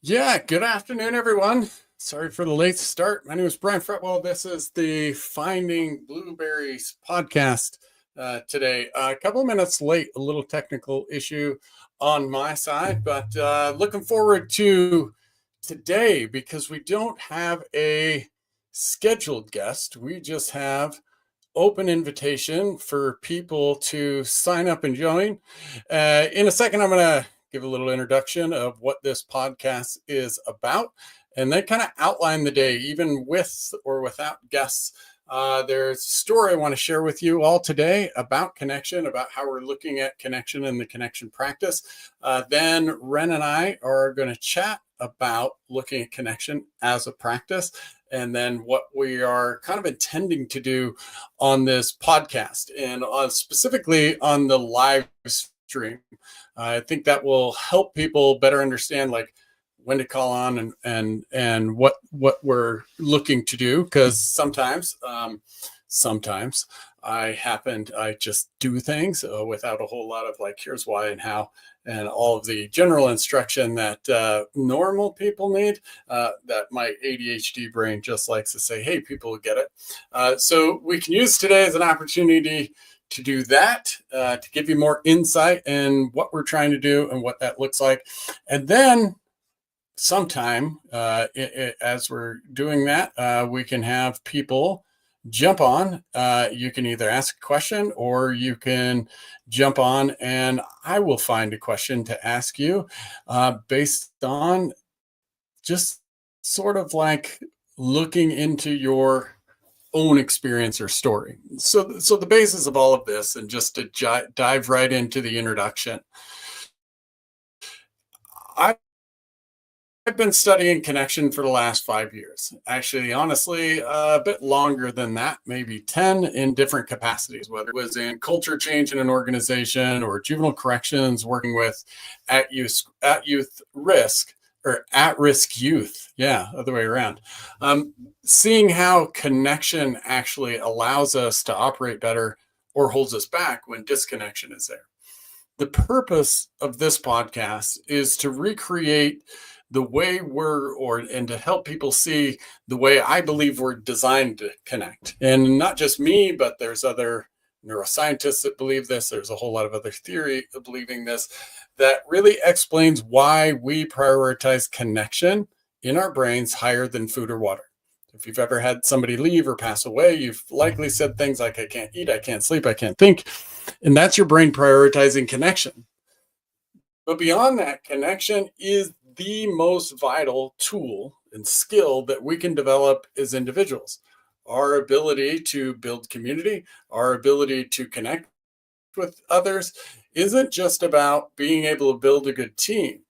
Yeah, good afternoon, everyone. Sorry for the late start. My name is Brian Fretwell. This is the Finding Blueberries podcast today. A couple of minutes late, a little technical issue on my side, but looking forward to today because we don't have a scheduled guest. We just have open invitation for people to sign up and join. In a second, I'm going to give a little introduction of what this podcast is about and then kind of outline the day, even with or without guests. There's a story I want to share with you all today about connection, about how we're looking at connection and the connection practice. Then Ren and I are going to chat about looking at connection as a practice, and then what we are kind of intending to do on this podcast and specifically on the live stream. I think that will help people better understand like when to call on and what we're looking to do, because sometimes I just do things without a whole lot of like here's why and how and all of the general instruction that normal people need, that my ADHD brain just likes to say, hey, people will get it. So we can use today as an opportunity to do that, to give you more insight in what we're trying to do and what that looks like. And then sometime as we're doing that, we can have people jump on. You can either ask a question or you can jump on and I will find a question to ask you based on just sort of like looking into your own experience or story. So the basis of all of this, and just to dive right into the introduction, I've been studying connection for the last 5 years. Actually, honestly, a bit longer than that, maybe 10 in different capacities, whether it was in culture change in an organization or juvenile corrections, working with at youth risk or at-risk youth. Yeah, other way around. Seeing how connection actually allows us to operate better or holds us back when disconnection is there. The purpose of this podcast is to recreate the way and to help people see the way I believe we're designed to connect. And not just me, but there's other neuroscientists that believe this. There's a whole lot of other theory of believing this that really explains why we prioritize connection in our brains higher than food or water. If you've ever had somebody leave or pass away, you've likely said things like, I can't eat, I can't sleep, I can't think. And that's your brain prioritizing connection. But beyond that, connection is the most vital tool and skill that we can develop as individuals. Our ability to build community, our ability to connect with others isn't just about being able to build a good team.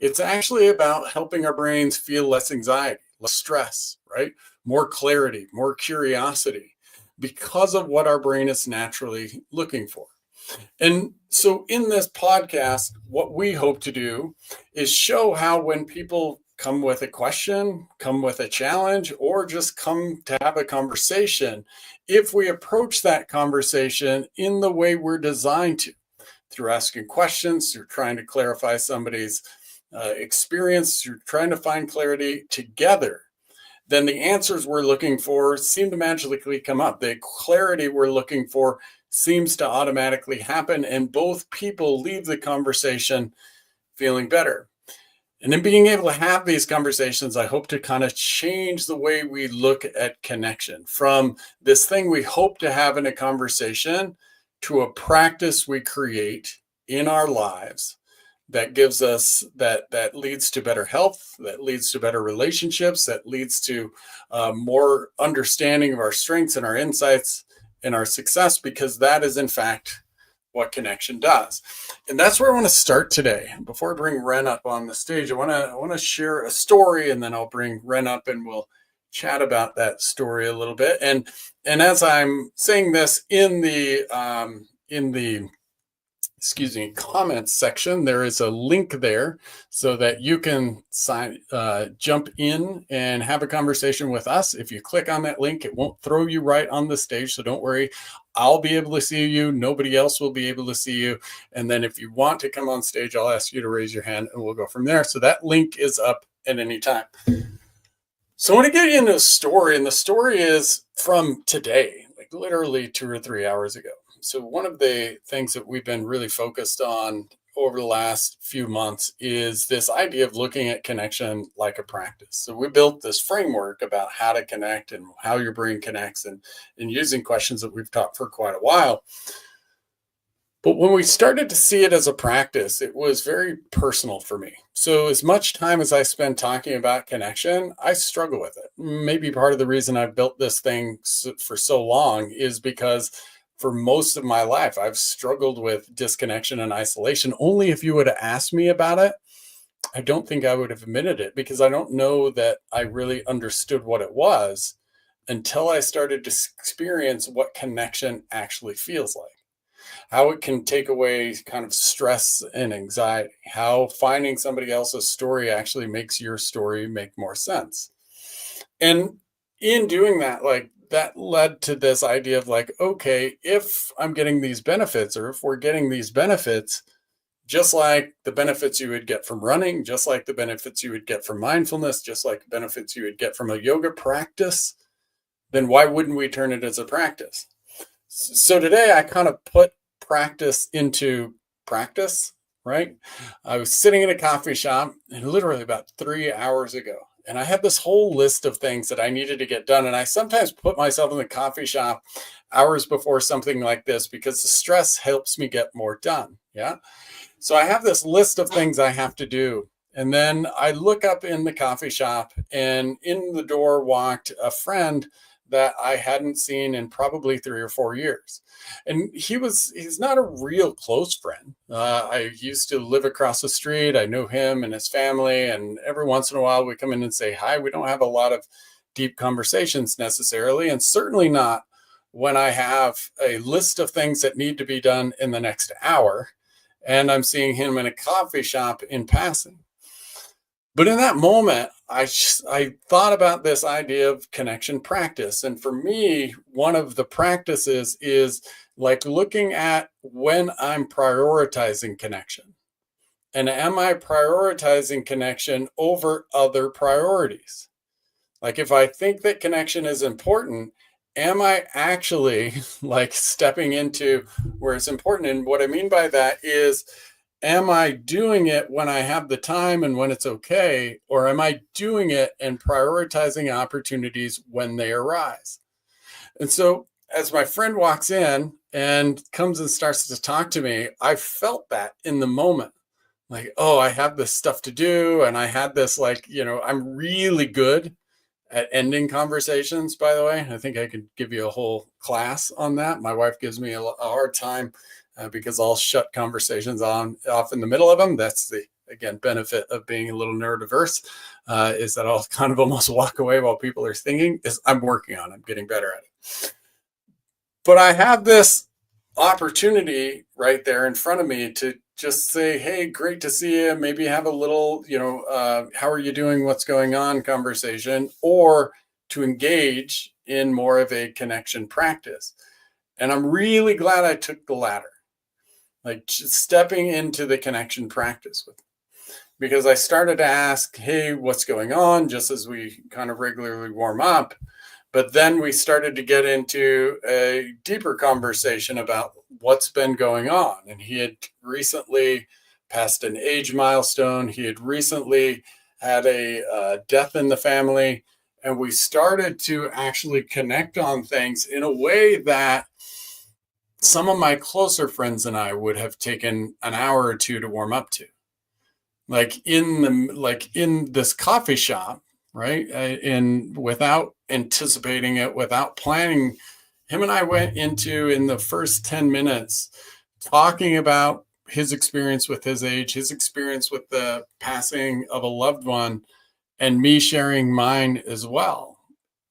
It's actually about helping our brains feel less anxiety, less stress, right? More clarity, more curiosity, because of what our brain is naturally looking for. And so, in this podcast, what we hope to do is show how when people come with a question, come with a challenge, or just come to have a conversation, if we approach that conversation in the way we're designed to, through asking questions, through trying to clarify somebody's experience, through trying to find clarity together, then the answers we're looking for seem to magically come up. The clarity we're looking for seems to automatically happen, and both people leave the conversation feeling better. And in being able to have these conversations, I hope to kind of change the way we look at connection from this thing we hope to have in a conversation to a practice we create in our lives that gives us that leads to better health, that leads to better relationships, that leads to more understanding of our strengths and our insights and our success, because that is in fact what connection does. And that's where I want to start today. Before I bring Ren up on the stage, I want to share a story, and then I'll bring Ren up and we'll chat about that story a little bit. And as I'm saying this in the excuse me, comments section, there is a link there so that you can jump in and have a conversation with us. If you click on that link, it won't throw you right on the stage. So don't worry. I'll be able to see you. Nobody else will be able to see you. And then if you want to come on stage, I'll ask you to raise your hand and we'll go from there. So that link is up at any time. So I want to get you into a story, and the story is from today, like literally 2 or 3 hours ago. So one of the things that we've been really focused on over the last few months is this idea of looking at connection like a practice. So we built this framework about how to connect and how your brain connects, and using questions that we've taught for quite a while. But when we started to see it as a practice, it was very personal for me. So, as much time as I spend talking about connection, I struggle with it. Maybe part of the reason I've built this thing for so long is because for most of my life, I've struggled with disconnection and isolation. Only if you would have asked me about it, I don't think I would have admitted it because I don't know that I really understood what it was until I started to experience what connection actually feels like, how it can take away kind of stress and anxiety, how finding somebody else's story actually makes your story make more sense. And in doing that, like that led to this idea of like, okay, if I'm getting these benefits, or if we're getting these benefits, just like the benefits you would get from running, just like the benefits you would get from mindfulness, just like the benefits you would get from a yoga practice, then why wouldn't we turn it as a practice? So today I kind of put practice into practice, right? I was sitting in a coffee shop and literally about 3 hours ago, and I had this whole list of things that I needed to get done. And I sometimes put myself in the coffee shop hours before something like this because the stress helps me get more done. Yeah. So I have this list of things I have to do. And then I look up in the coffee shop, and in the door walked a friend that I hadn't seen in probably 3 or 4 years. And he's not a real close friend. I used to live across the street. I knew him and his family. And every once in a while we come in and say hi. We don't have a lot of deep conversations necessarily, and certainly not when I have a list of things that need to be done in the next hour and I'm seeing him in a coffee shop in passing. But in that moment, I thought about this idea of connection practice. And for me, one of the practices is like looking at when I'm prioritizing connection. And am I prioritizing connection over other priorities? Like if I think that connection is important, am I actually like stepping into where it's important? And what I mean by that is, am I doing it when I have the time and when it's okay? Or am I doing it and prioritizing opportunities when they arise? And so as my friend walks in and comes and starts to talk to me, I felt that in the moment. Like, oh, I have this stuff to do. And I had this, like, I'm really good at ending conversations, by the way. I think I could give you a whole class on that. My wife gives me a hard time because I'll shut conversations off in the middle of them. That's the, again, benefit of being a little neurodiverse, is that I'll kind of almost walk away while people are thinking. Is I'm working on it. I'm getting better at it. But I have this opportunity right there in front of me to just say, hey, great to see you. Maybe have a little, how are you doing? What's going on conversation, or to engage in more of a connection practice. And I'm really glad I took the latter, like just stepping into the connection practice with, because I started to ask, hey, what's going on? Just as we kind of regularly warm up. But then we started to get into a deeper conversation about what's been going on. And he had recently passed an age milestone. He had recently had a death in the family. And we started to actually connect on things in a way that some of my closer friends and I would have taken an hour or two to warm up to. Like in this coffee shop, right? And without anticipating it, without planning, him and I went into in the first 10 minutes talking about his experience with his age, his experience with the passing of a loved one, and me sharing mine as well.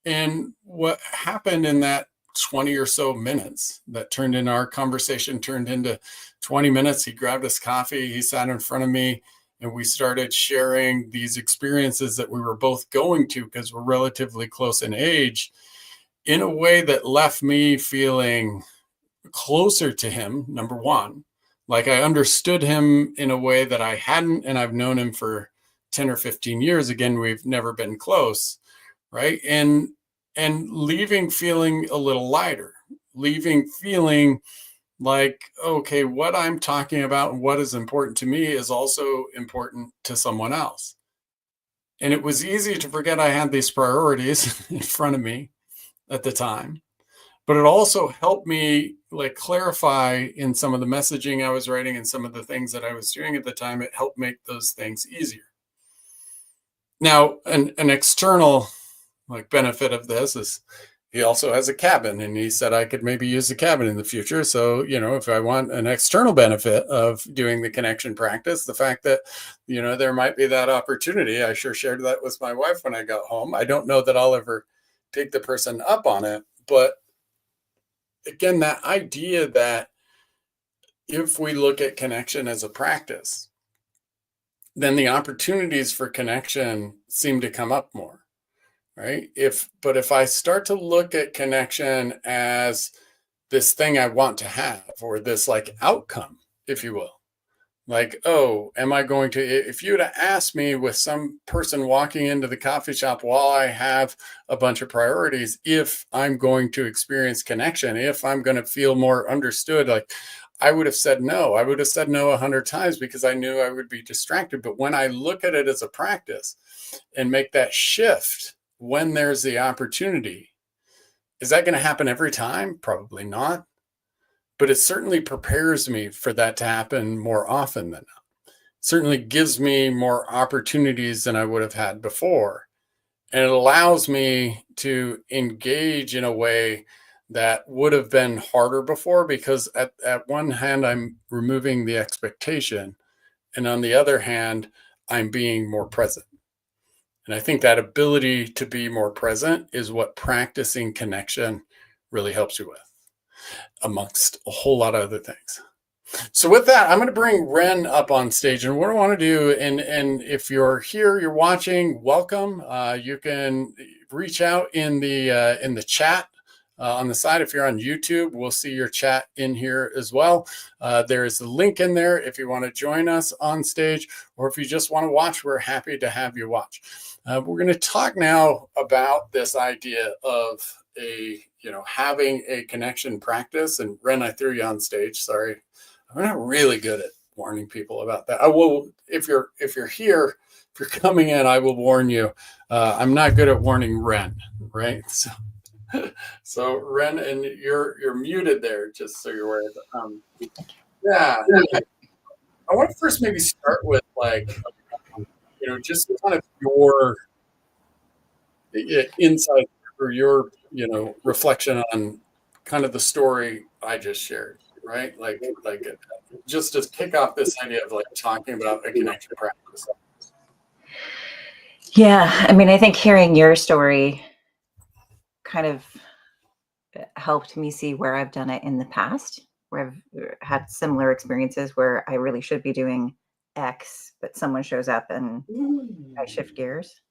And what happened in that 20 or so minutes that turned into our conversation, turned into 20 minutes. He grabbed us coffee, he sat in front of me, and we started sharing these experiences that we were both going to because we're relatively close in age, in a way that left me feeling closer to him, number one. Like I understood him in a way that I hadn't, and I've known him for 10 or 15 years. Again, we've never been close, right? And leaving feeling a little lighter, leaving feeling like, okay, what I'm talking about and what is important to me is also important to someone else. And it was easy to forget I had these priorities in front of me at the time, but it also helped me like clarify in some of the messaging I was writing and some of the things that I was doing at the time. It helped make those things easier. Now, an external like benefit of this is he also has a cabin, and he said I could maybe use the cabin in the future. So, if I want an external benefit of doing the connection practice, the fact that, there might be that opportunity, I sure shared that with my wife when I got home. I don't know that I'll ever take the person up on it. But again, that idea that if we look at connection as a practice, then the opportunities for connection seem to come up more. Right. But if I start to look at connection as this thing I want to have, or this like outcome, if you will, like, oh, am I going to, if you would have asked me with some person walking into the coffee shop while I have a bunch of priorities, if I'm going to experience connection, if I'm going to feel more understood, like I would have said no. I would have said no 100 times because I knew I would be distracted. But when I look at it as a practice and make that shift, when there's the opportunity, is that going to happen every time? Probably not. But it certainly prepares me for that to happen more often than not. It certainly gives me more opportunities than I would have had before. And it allows me to engage in a way that would have been harder before, because at one hand, I'm removing the expectation. And on the other hand, I'm being more present. And I think that ability to be more present is what practicing connection really helps you with, amongst a whole lot of other things. So with that, I'm going to bring Ren up on stage. And what I want to do, and if you're here, you're watching, welcome. You can reach out in the chat on the side. If you're on YouTube, we'll see your chat in here as well. There is a link in there if you want to join us on stage, or if you just want to watch, we're happy to have you watch. We're going to talk now about this idea of having a connection practice. And Ren, I threw you on stage. Sorry, I'm not really good at warning people about that. I will, if you're here, if you're coming in, I will warn you. I'm not good at warning Ren, right? So Ren, and you're muted there, just so you're aware. Yeah, I want to first maybe start with just kind of your insight or your reflection on kind of the story I just shared, right? Like just to kick off this idea of like talking about a connection practice. Yeah, I mean, I think hearing your story kind of helped me see where I've done it in the past, where I've had similar experiences where I really should be doing X, but someone shows up and I shift gears,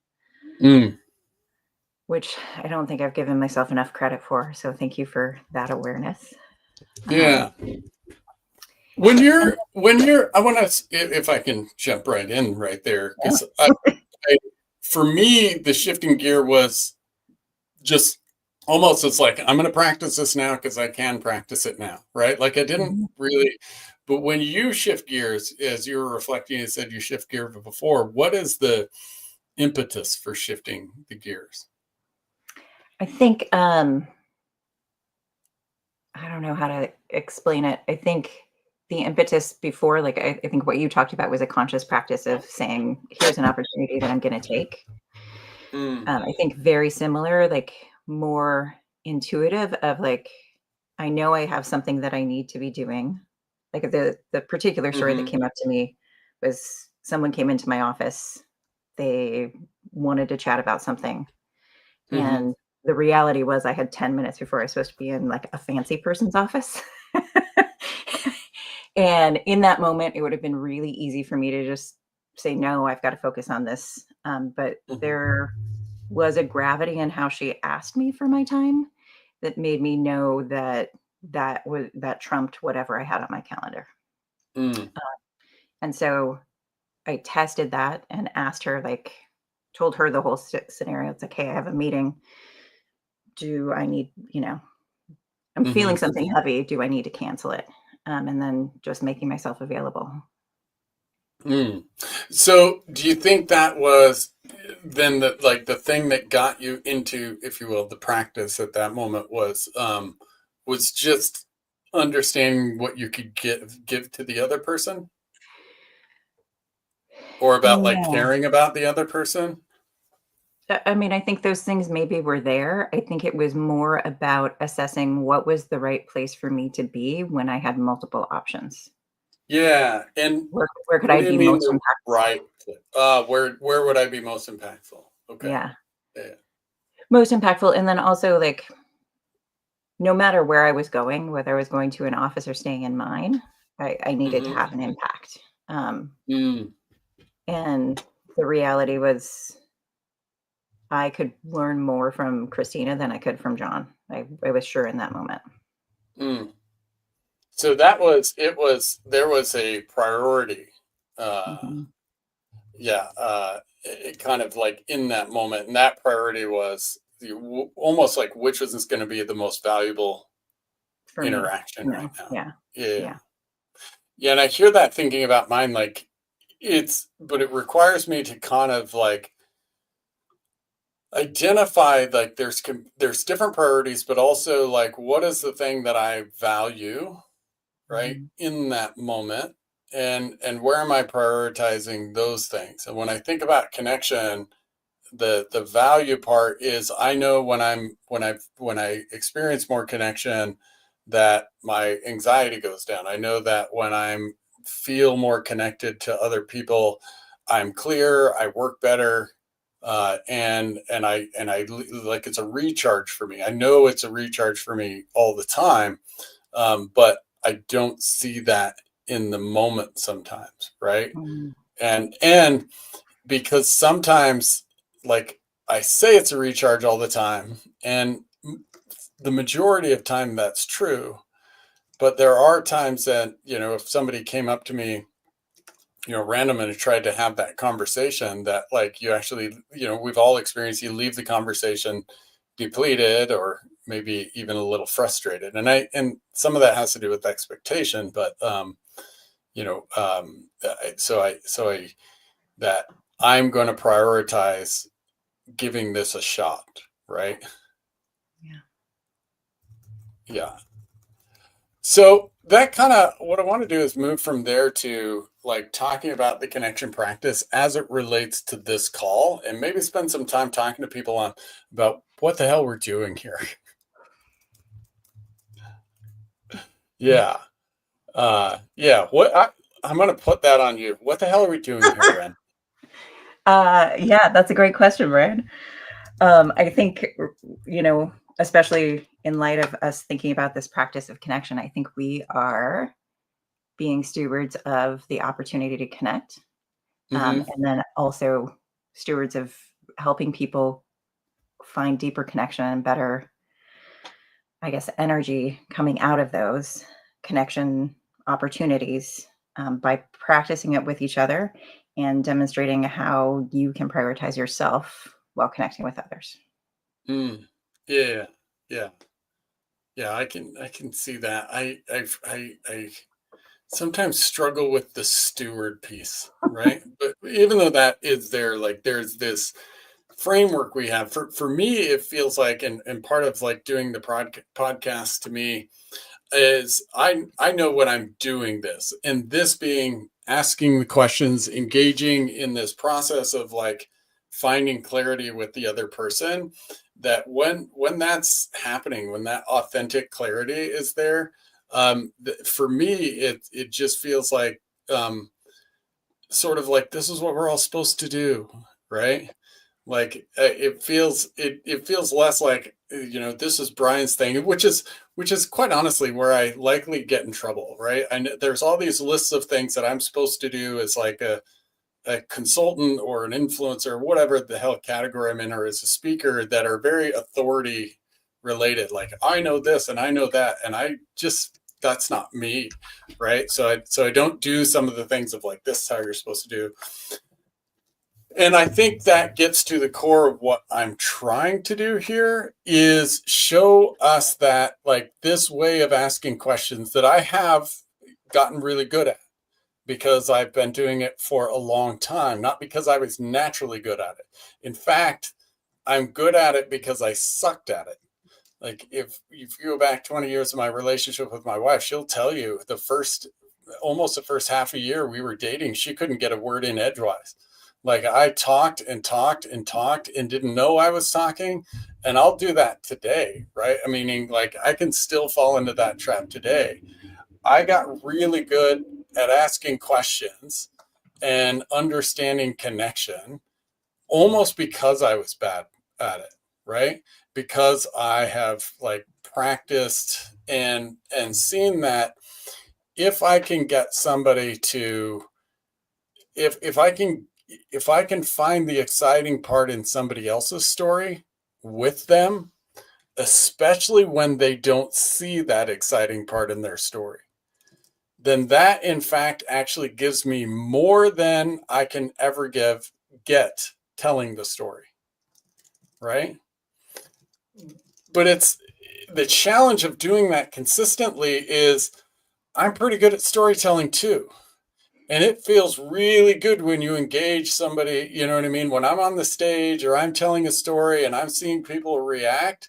which I don't think I've given myself enough credit for. So thank you for that awareness. Yeah. When you're, I want to, if I can jump right in right there, because for me, the shifting gear was just almost, it's like, I'm going to practice this now because I can practice it now, right? Like I didn't really, but when you shift gears, as you were reflecting, you said you shift gear before, what is the impetus for shifting the gears? I think, I don't know how to explain it. I think the impetus before, like, I think what you talked about was a conscious practice of saying, here's an opportunity that I'm going to take. I think very similar, like more intuitive of like, I know I have something that I need to be doing. Like the particular story that came up to me was someone came into my office. They wanted to chat about something. And the reality was I had 10 minutes before I was supposed to be in like a fancy person's office. And in that moment, it would have been really easy for me to just say, no, I've got to focus on this. But Mhm. there was a gravity in how she asked me for my time that made me know that that trumped whatever I had on my calendar. Mm. And so I tested that and asked her, like, told her the whole scenario. It's like, hey, I have a meeting. Do I need, I'm feeling Mhm. something heavy. Do I need to cancel it? And then just making myself available. Mm. So do you think that was then the thing that got you into, if you will, the practice at that moment was just understanding what you could give to the other person, or about like No. caring about the other person? I mean, I think those things maybe were there. I think it was more about assessing what was the right place for me to be when I had multiple options. Yeah. And Where could what I do you be mean most the impactful? right? Where would I be most impactful? Okay. Yeah, Yeah. most impactful, and then also, like, no matter where I was going, whether I was going to an office or staying in mine, I needed to Hmm. have an impact. Mm. And the reality was I could learn more from Christina than I could from John. I was sure in that moment. Mm. So that was it was there was a priority. Mhm. Yeah, it kind of like in that moment, and that priority was almost like which was going to be the most valuable For me, interaction right now. yeah, Yeah, yeah. yeah, and I hear that thinking about mine, like but it requires me to kind of like identify like there's different priorities, but also like what is the thing that I value, right, Mhm, in that moment, and where am I prioritizing those things? And when I think about connection, the value part is I know when I experience more connection, that my anxiety goes down. I know that when I'm feel more connected to other people, I'm clear, I work better, like it's a recharge for me. I know it's a recharge for me all the time, but I don't see that in the moment sometimes, right? mhm, And because sometimes, like, I say it's a recharge all the time, and the majority of time that's true, but there are times that, if somebody came up to me, random, and tried to have that conversation, that like you actually, we've all experienced, you leave the conversation depleted, or maybe even a little frustrated. And some of that has to do with expectation, but so I that I'm going to prioritize giving this a shot, right? yeah. Yeah. So that kind of what I want to do is move from there to like talking about the connection practice as it relates to this call, and maybe spend some time talking to people on about what the hell we're doing here. Yeah. Yeah. I'm going to put that on you. What the hell are we doing here, Ren? Yeah, that's a great question, Brian. I think, you know, especially in light of us thinking about this practice of connection, I think we are being stewards of the opportunity to connect, Hmm. and then also stewards of helping people find deeper connection and better, I guess, energy coming out of those connection opportunities, by practicing it with each other and demonstrating how you can prioritize yourself while connecting with others. Mm. Yeah. Yeah. Yeah. I can see that. I sometimes struggle with the steward piece, right? But even though that is there, like there's this framework we have. For me, it feels like, and part of like doing the podcast to me is I know when I'm doing this, and this being asking the questions, engaging in this process of like finding clarity with the other person, that when that's happening, when that authentic clarity is there, for me it just feels like, um, sort of like this is what we're all supposed to do, right? Like it feels less like this is Brian's thing, which is quite honestly where I likely get in trouble, right? And there's all these lists of things that I'm supposed to do as like a consultant or an influencer, or whatever the hell category I'm in, or as a speaker, that are very authority related. Like I know this and I know that, and I just that's not me, right? So I don't do some of the things of like this is how you're supposed to do. And I think that gets to the core of what I'm trying to do here is show us that like this way of asking questions that I have gotten really good at because I've been doing it for a long time, not because I was naturally good at it. In fact, I'm good at it because I sucked at it. Like if you go back 20 years of my relationship with my wife, she'll tell you almost the first half a year we were dating, she couldn't get a word in edgewise. Like I talked and talked and talked and didn't know I was talking. And I'll do that today, right? I mean, like I can still fall into that trap today. I got really good at asking questions and understanding connection almost because I was bad at it, right? Because I have like practiced and seen that if I can get somebody to if I can find the exciting part in somebody else's story with them, especially when they don't see that exciting part in their story, then that in fact actually gives me more than I can ever get telling the story, right? But it's the challenge of doing that consistently is I'm pretty good at storytelling too. And it feels really good when you engage somebody, you know what I mean? When I'm on the stage or I'm telling a story and I'm seeing people react,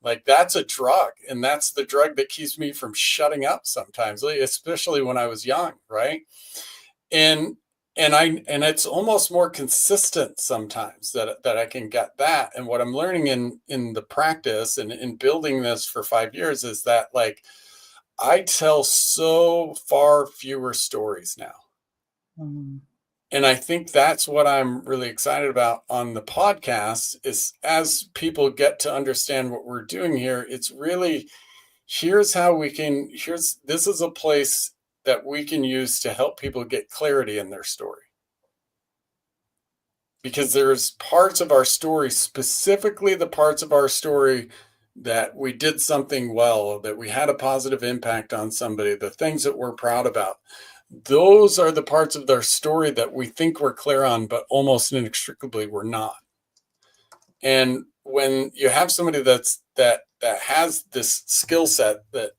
like that's a drug. And that's the drug that keeps me from shutting up sometimes, especially when I was young, right? And and it's almost more consistent sometimes that I can get that. And what I'm learning in the practice and in building this for 5 years is that like I tell so far fewer stories now. Mm. And I think that's what I'm really excited about on the podcast is as people get to understand what we're doing here, it's really this is a place that we can use to help people get clarity in their story. Because there's parts of our story, specifically the parts of our story that we did something well, that we had a positive impact on somebody, the things that we're proud about. Those are the parts of their story that we think we're clear on, but almost inextricably we're not. And when you have somebody that has this skill set that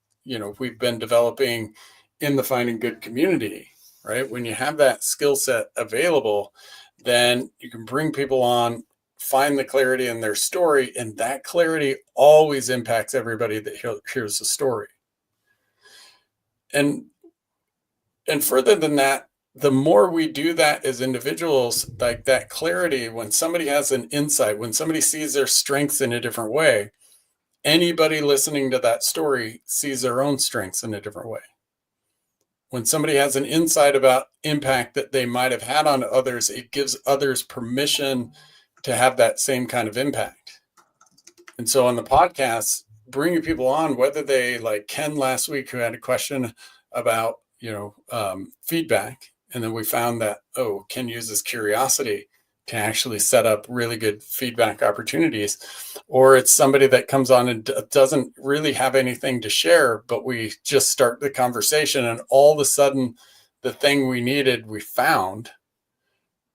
we've been developing in the Finding Good community, right? When you have that skill set available, then you can bring people on, find the clarity in their story, and that clarity always impacts everybody that hears the story. And further than that, the more we do that as individuals, like that clarity, when somebody has an insight, when somebody sees their strengths in a different way, anybody listening to that story sees their own strengths in a different way. When somebody has an insight about impact that they might have had on others, it gives others permission to have that same kind of impact. And so on the podcast, bringing people on, whether they like Ken last week, who had a question about feedback, and then we found that Ken uses curiosity to actually set up really good feedback opportunities, or it's somebody that comes on and doesn't really have anything to share, but we just start the conversation, and all of a sudden the thing we needed we found,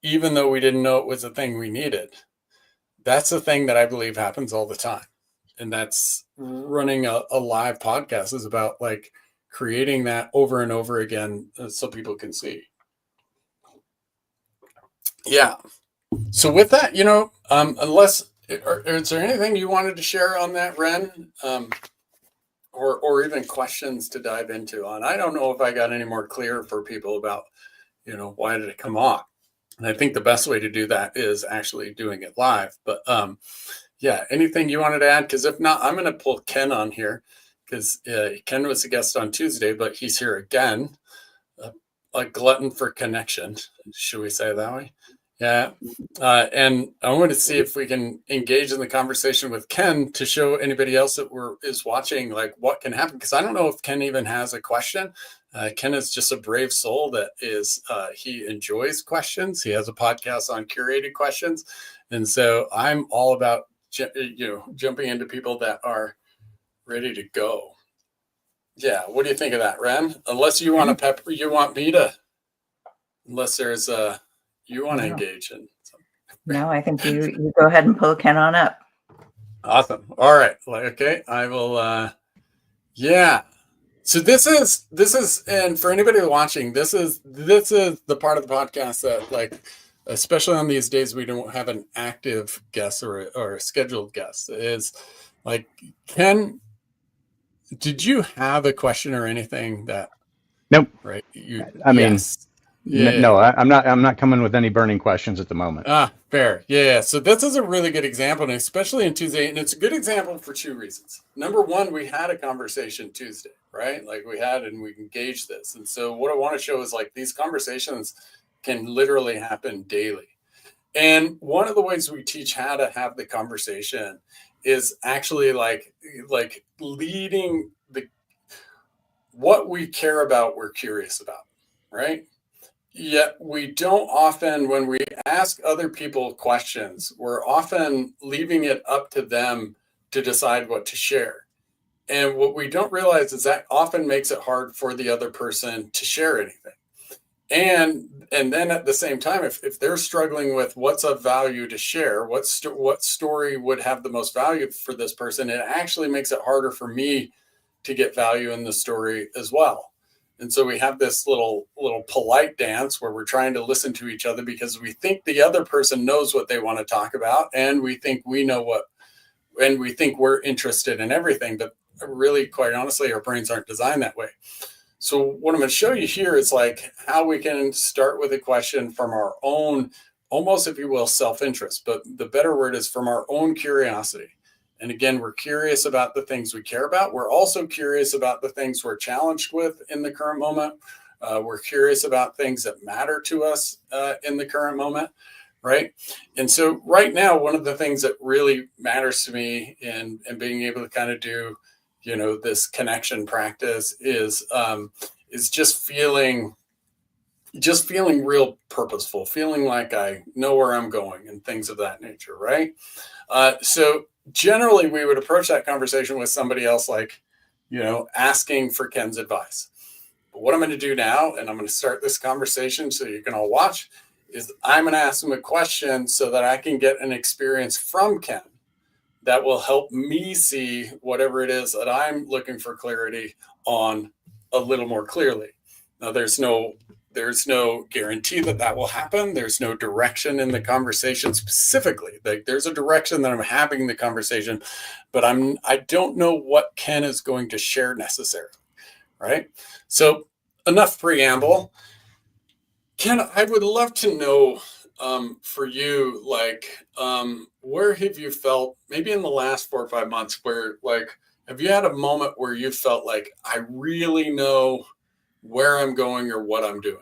even though we didn't know it was the thing we needed. That's the thing that I believe happens all the time. And that's running a live podcast is about like creating that over and over again so people can see. Yeah. So with that, unless, is there anything you wanted to share on that, Ren? Or even questions to dive into on? I don't know if I got any more clear for people about, why did it come off? And I think the best way to do that is actually doing it live. But yeah, anything you wanted to add? Because if not, I'm going to pull Ken on here because Ken was a guest on Tuesday, but he's here again, a glutton for connection. Should we say it that way? Yeah. And I want to see if we can engage in the conversation with Ken to show anybody else that is watching, like what can happen. Because I don't know if Ken even has a question. Ken is just a brave soul that he enjoys questions. He has a podcast on curated questions. And so I'm all about, jumping into people that are ready to go. Yeah. What do you think of that, Ren? Unless you want unless there's you want to No. engage in something. No, I think you go ahead and pull Ken on up. Awesome. All right. Okay. I will yeah. So this is and for anybody watching, this is the part of the podcast that, like, especially on these days we don't have an active guest or a scheduled guest, is like, Ken, did you have a question or anything that? Nope. Right. I mean, Yes. Yeah. no, I'm not coming with any burning questions at the moment. Fair. Yeah. So this is a really good example, and especially in Tuesday, and it's a good example for two reasons. Number one, we had a conversation Tuesday, right? Like we engaged this. And so what I want to show is, like, these conversations can literally happen daily. And one of the ways we teach how to have the conversation is actually like leading what we care about, we're curious about, right? Yet we don't often, when we ask other people questions, we're often leaving it up to them to decide what to share. And what we don't realize is that often makes it hard for the other person to share anything. And then at the same time, if they're struggling with what's of value to share, what story would have the most value for this person, it actually makes it harder for me to get value in the story as well. And so we have this little polite dance where we're trying to listen to each other because we think the other person knows what they want to talk about, and we think we know what, and we think we're interested in everything. But really, quite honestly, our brains aren't designed that way. So what I'm going to show you here is, like, how we can start with a question from our own, almost, if you will, self-interest. But the better word is from our own curiosity. And again, we're curious about the things we care about. We're also curious about the things we're challenged with in the current moment. We're curious about things that matter to us in the current moment, right? And so right now, one of the things that really matters to me in being able to kind of do, this connection practice is just feeling real purposeful, feeling like I know where I'm going and things of that nature, right? So generally we would approach that conversation with somebody else, like, asking for Ken's advice. But what I'm going to do now, and I'm going to start this conversation so you can all watch, is I'm going to ask him a question so that I can get an experience from Ken that will help me see whatever it is that I'm looking for clarity on a little more clearly. Now, there's no guarantee that will happen. There's no direction in the conversation specifically. Like, there's a direction that I'm having the conversation, but I don't know what Ken is going to share necessarily, right? So enough preamble. Ken, I would love to know, for you, like, where have you felt, maybe in the last 4 or 5 months, where, like, have you had a moment where you felt like, I really know where I'm going or what I'm doing?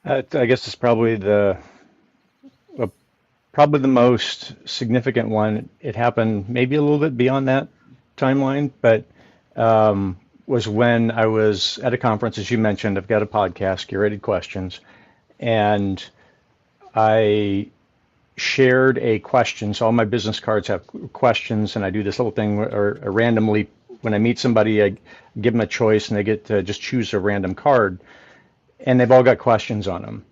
I guess it's probably the most significant one. It happened maybe a little bit beyond that timeline, but was when I was at a conference, as you mentioned. I've got a podcast, Curated Questions, and I shared a question. So all my business cards have questions, and I do this little thing where randomly, when I meet somebody, I give them a choice, and they get to just choose a random card, and they've all got questions on them.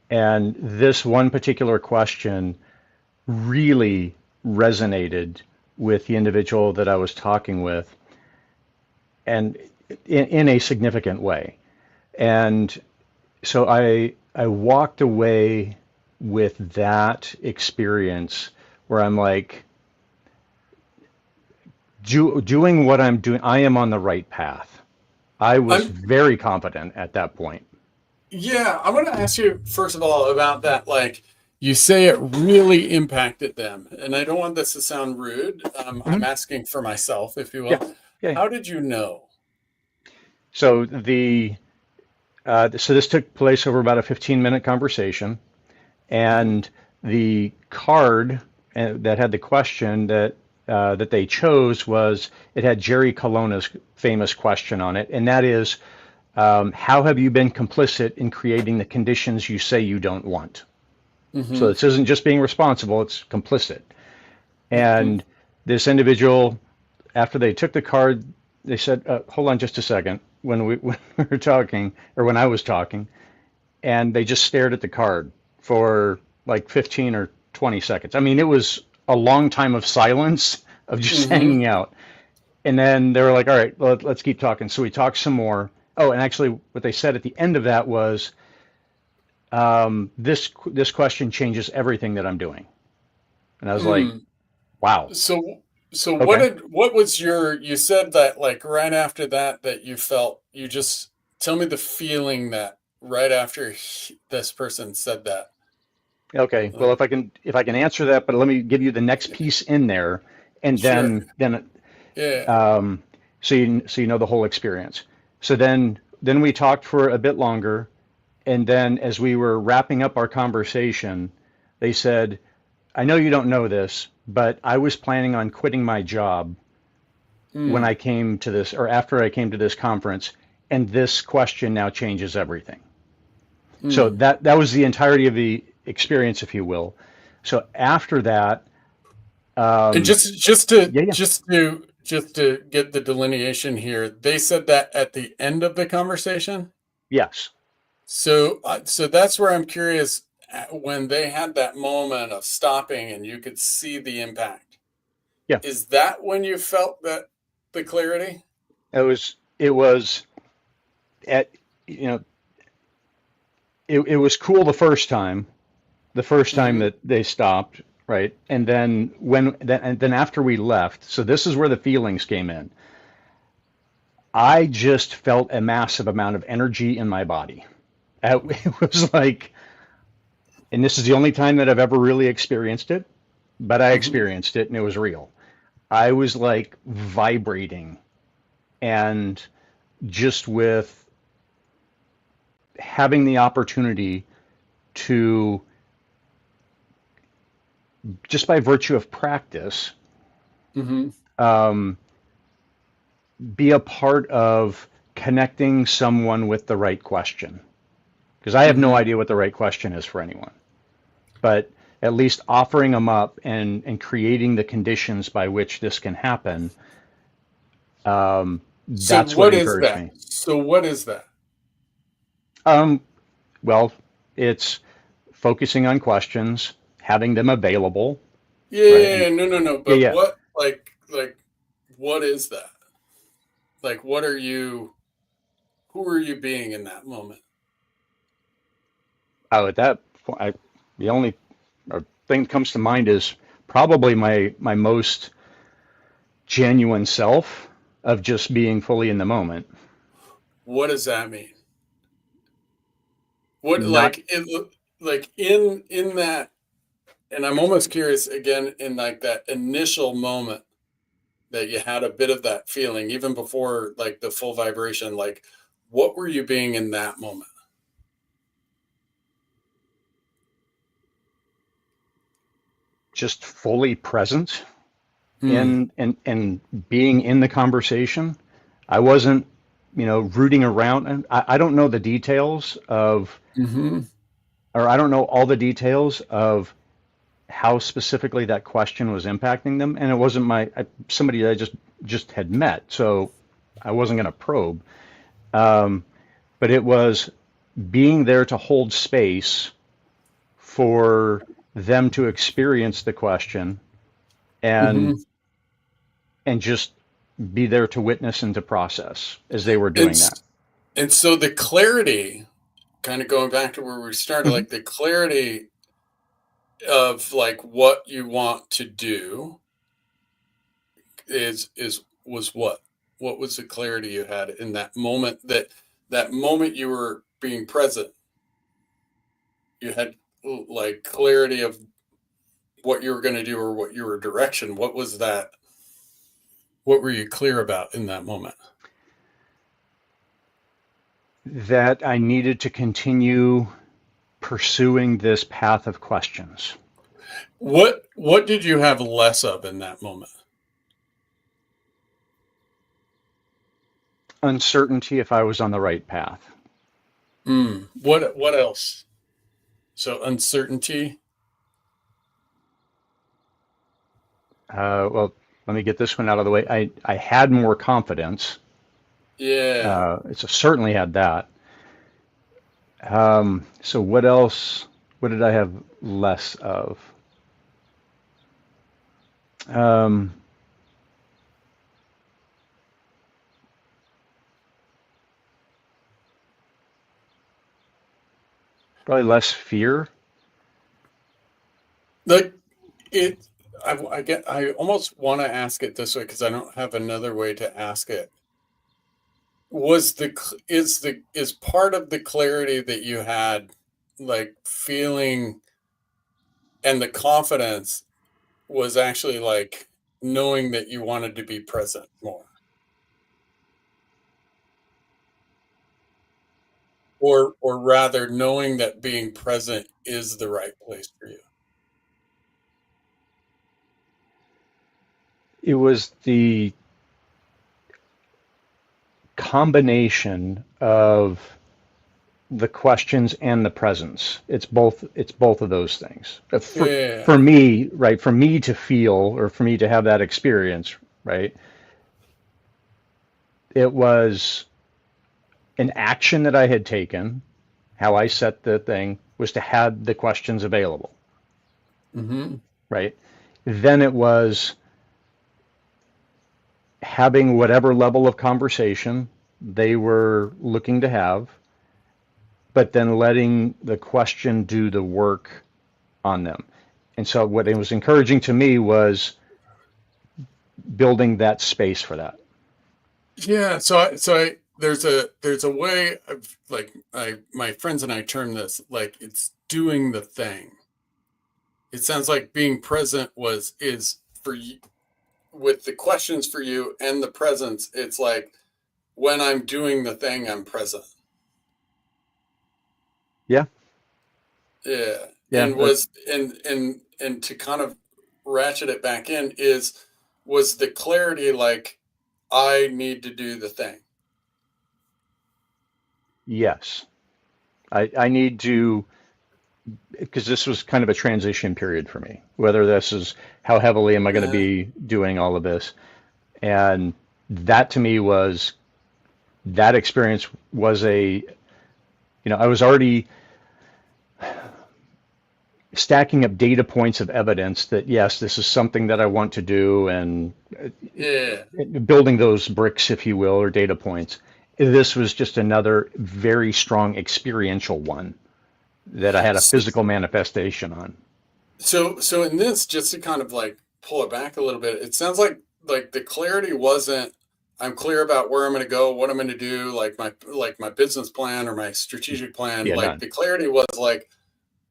And this one particular question really resonated with the individual that I was talking with, and in a significant way. And so I walked away with that experience where I'm like, doing what I'm doing, I am on the right path. I was very confident at that point. Yeah, I want to ask you, first of all, about that. Like, you say it really impacted them, and I don't want this to sound rude. I'm asking for myself, if you will. Yeah. How did you know? So the So this took place over about a 15-minute conversation, and the card that had the question that they chose was, it had Jerry Colonna's famous question on it, and that is, how have you been complicit in creating the conditions you say you don't want? So this isn't just being responsible, it's complicit. And this individual, after they took the card, they said, hold on just a second, when we were talking, or when I was talking, and they just stared at the card for like 15 or 20 seconds. I mean, it was a long time of silence, of just hanging out. And then they were like, all right, let's keep talking. So we talked some more. Oh, and actually what they said at the end of that was, this question changes everything that I'm doing. And I was like, wow. So Okay. what was you said that like right after that you felt, you just tell me the feeling that right after this person said that. Okay. Well, Like, if I can answer that, but let me give you the next piece in there, and sure. then Yeah. so you know the whole experience. So then we talked for a bit longer, and then as we were wrapping up our conversation, they said, I know you don't know this, but I was planning on quitting my job when Mm. I came to this, or after I came to this conference, and this question now changes everything. So Mm. that was the entirety of the experience, if you will. So after that, And um, yeah, yeah, just to get the delineation here, they said that at the end of the conversation. yes, So that's where I'm curious, when they had that moment of stopping and you could see the impact. yeah. Is that when you felt that the clarity? It was at you know it was cool the first time Mm-hmm. that they stopped, right? And then and then after we left, so this is where the feelings came in. I just felt a massive amount of energy in my body. It was like, and this is the only time that I've ever really experienced it, but I Mm-hmm. experienced it and it was real. I was like vibrating, and just with having the opportunity to, just by virtue of practice, Mm-hmm. um, be a part of connecting someone with the right question. Because I have no Mm-hmm. idea what the right question is for anyone, but at least offering them up and creating the conditions by which this can happen, So that's what what is encouraged that? me. So what is that? Um, well, it's focusing on questions, having them available, Yeah, right? yeah, And yeah, no. yeah, But yeah. what, like, what is that? Like, what are you? Who are you being in that moment? Oh, at that point, the only thing that comes to mind is probably my most genuine self, of just being fully in the moment. What does that mean? What, Not like in that? And I'm almost curious again, in like that initial moment that you had a bit of that feeling, even before like the full vibration. Like, what were you being in that moment? just fully present Hmm. in being in the conversation. I wasn't, rooting around, and I don't know the details of, Mm-hmm. or I don't know all the details of how specifically that question was impacting them. And it wasn't somebody that I just had met, so I wasn't going to probe. Um, but it was being there to hold space for them to experience the question, Mm-hmm. and just be there to witness and to process as they were And doing that. and so the clarity, kind of going back to where we started, Hmm. like the clarity of like what you want to do is was what? What was the clarity you had in that moment, that moment you were being present? You had like clarity of what you were going to do, or what your direction. What was that? What were you clear about in that moment? that I needed to continue pursuing this path of questions. What did you have less of in that moment? Uncertainty if I was on the right path. What else? So uncertainty. Well, let me get this one out of the way. I had more confidence. Yeah. It's certainly had that. So what else? What did I have less of? Um, Probably less fear. Like it I almost want to ask it this way because I don't have another way to ask it. Was the cl- is part of the clarity that you had, like feeling, and the confidence was actually like knowing that you wanted to be present more, or rather knowing that being present is the right place for you. It was the combination of the questions and the presence. It's both of those things. For Yeah. me, right, for me to feel or for me to have that experience, right, it was an action that I had taken. How I set the thing was to have the questions available, Mm-hmm. right? Then it was having whatever level of conversation they were looking to have, but then letting the question do the work on them. And so what it was encouraging to me was building that space for that. Yeah, there's a way of like my friends and I term this like it's doing the thing. It sounds like being present was is for you with the questions for you and the presence. It's like when I'm doing the thing, I'm present. Yeah, Yeah, yeah, and to kind of ratchet it back in is was the clarity like I need to do the thing. yes. I need to, because this was kind of a transition period for me, whether this is how heavily am I going to Uh, be doing all of this. And that to me was, that experience was I was already stacking up data points of evidence that yes, this is something that I want to do, and yeah. building those bricks, if you will, or data points. This was just another very strong experiential one that I had a So, physical manifestation on. so in this, just to kind of like pull it back a little bit, it sounds like the clarity wasn't I'm clear about where I'm going to go, what I'm going to do, like my business plan or my strategic plan. Yeah, Like none. the clarity was like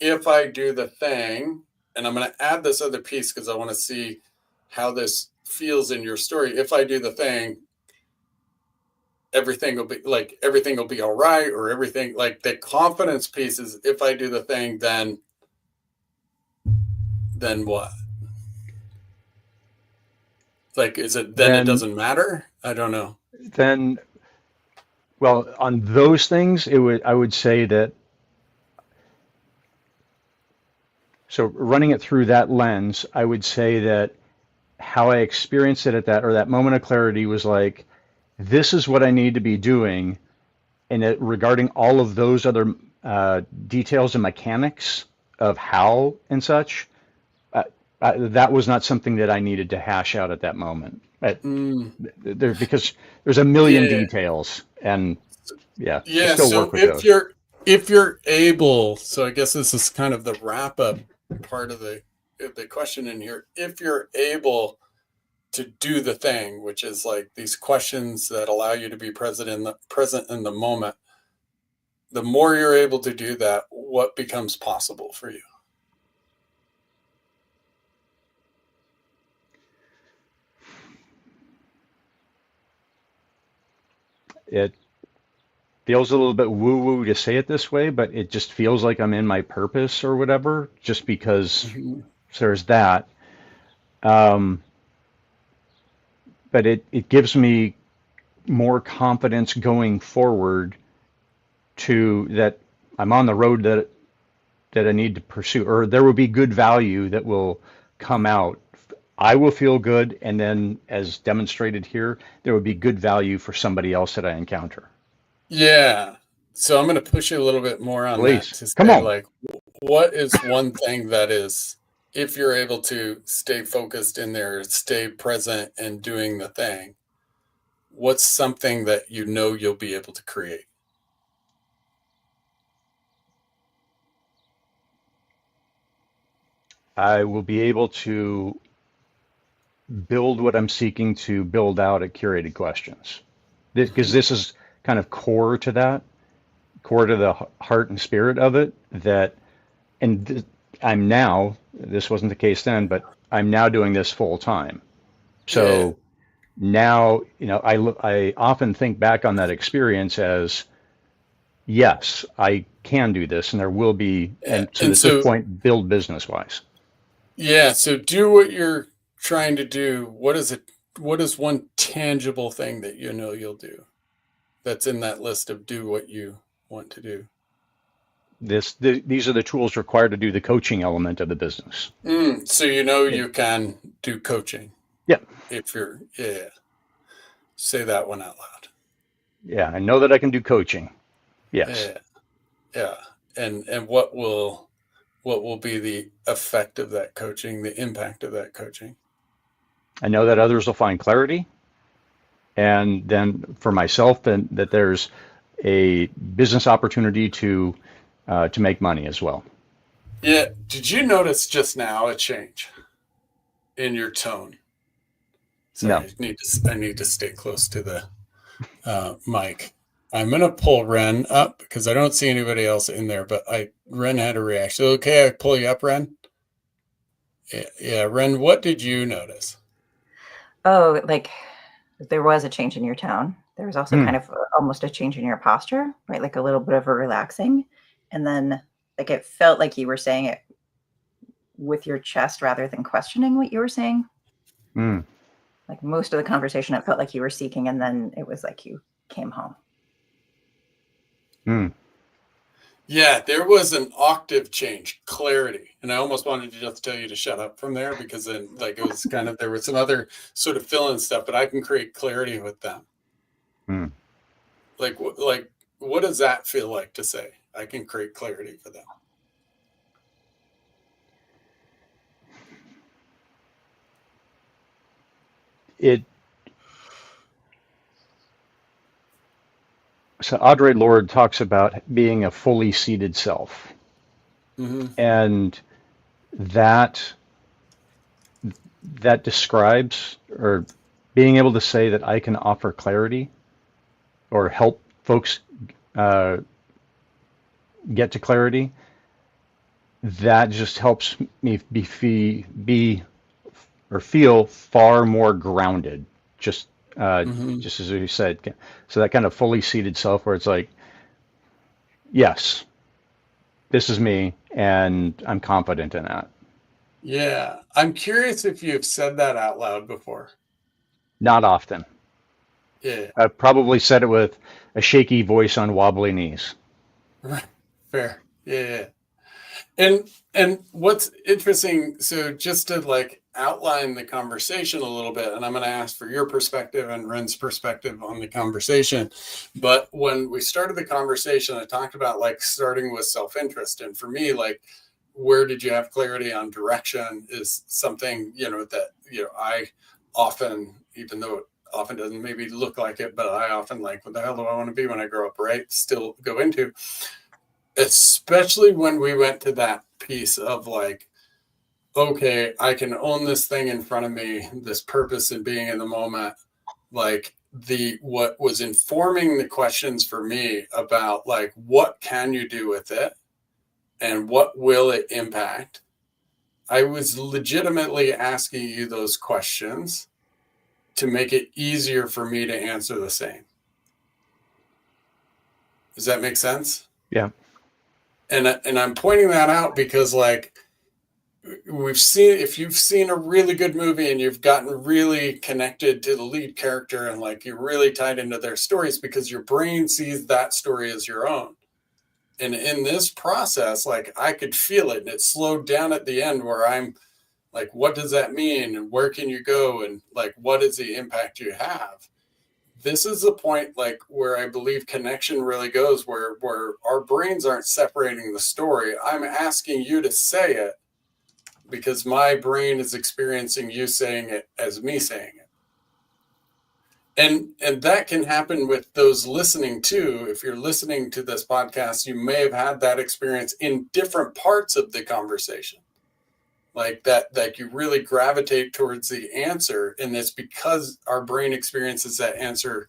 if I do the thing, and I'm going to add this other piece because I want to see how this feels in your story. If I do the thing, everything will be all right, or everything like the confidence piece is if I do the thing, then what? Like, is it then it Then, doesn't matter? I don't know. then, well, on those things, I would say that, so running it through that lens, I would say that how I experienced it at that moment of clarity was like, this is what I need to be doing. And regarding all of those other details and mechanics of how and such, uh, that was not something that I needed to hash out at that moment. Mm, Because there's a million yeah, details, and yeah, I yeah. still So work with those. if you're able, so I guess this is kind of the wrap up part of the question in here. If you're able to do the thing, which is like these questions that allow you to be present in the moment, the more you're able to do that, what becomes possible for you? It feels a little bit woo-woo to say it this way, but it just feels like I'm in my purpose or whatever, just because there's that. Um, but it gives me more confidence going forward to that I'm on the road that I need to pursue, or there will be good value that will come out. I will feel good, and then as demonstrated here, there will be good value for somebody else that I encounter. Yeah. So I'm going to push you a little bit more on that Please, to come say, on. like, what is one thing that is, if you're able to stay focused in there, stay present and doing the thing, what's something that you know you'll be able to create? I will be able to build what I'm seeking to build out at curated questions. Because this is kind of core to that, core to the heart and spirit of it. And I'm now, this wasn't the case then, but I'm now doing this full time. Yeah. So now, I often think back on that experience as, yes, I can do this, and there will be, Yeah. and so And at this so, point, build business wise. yeah. So do what you're trying to do. What is it? What is one tangible thing that you know you'll do that's in that list of do what you want to do? These are the tools required to do the coaching element of the business. So you know Yeah. you can do coaching Yeah. if you're, yeah. Say that one out loud. Yeah. I know that I can do coaching. Yes. Yeah. Yeah. And what will be the effect of that coaching, the impact of that coaching? I know that others will find clarity. And then for myself, then that there's a business opportunity to make money as well. Yeah. Did you notice just now a change in your tone? No. Sorry, I need to stay close to the mic. I'm gonna pull Ren up because I don't see anybody else in there, but Ren had a reaction. Okay, I pull you up, Ren. Yeah, Ren, what did you notice? Oh, like there was a change in your tone. There was also Hmm. kind of almost a change in your posture, right? Like a little bit of a relaxing. And then like it felt like you were saying it with your chest rather than questioning what you were saying. Hmm. Like most of the conversation, it felt like you were seeking, and then it was like you came home. Hmm. Yeah, there was an octave change, clarity. And I almost wanted to just tell you to shut up from there because then like it was kind of there was some other sort of fill-in stuff, but I can create clarity with them. Hmm. Like what does that feel like to say? I can create clarity for them. It So Audre Lorde talks about being a fully seated self, Mm-hmm. and that that describes, or being able to say that I can offer clarity or help folks uh, get to clarity. That just helps me be or feel far more grounded. Just Mm-hmm. just as you said, so that kind of fully seated self, where it's like, yes, this is me, and I'm confident in that. Yeah. I'm curious if you've said that out loud before. Not often. Yeah. I've probably said it with a shaky voice on wobbly knees. Right. Fair. Yeah. And what's interesting, so just to like outline the conversation a little bit, and I'm going to ask for your perspective and Ren's perspective on the conversation. But when we started the conversation, I talked about like starting with self-interest. And for me, like, where did you have clarity on direction is something, that, I often, even though it often doesn't maybe look like it, but I often like, what the hell do I want to be when I grow up, right? Still go into. Especially when we went to that piece of like, okay, I can own this thing in front of me, this purpose and being in the moment. Like what was informing the questions for me about like, what can you do with it and what will it impact? I was legitimately asking you those questions to make it easier for me to answer the same. Does that make sense? Yeah. And I'm pointing that out because like if you've seen a really good movie and you've gotten really connected to the lead character and like you're really tied into their stories because your brain sees that story as your own. And in this process, like I could feel it, and it slowed down at the end where I'm like, what does that mean? And where can you go? And like, what is the impact you have? This is the point like where I believe connection really goes, where our brains aren't separating the story. I'm asking you to say it because my brain is experiencing you saying it as me saying it. And that can happen with those listening too. If you're listening to this podcast, you may have had that experience in different parts of the conversation. Like that you really gravitate towards the answer, and it's because our brain experiences that answer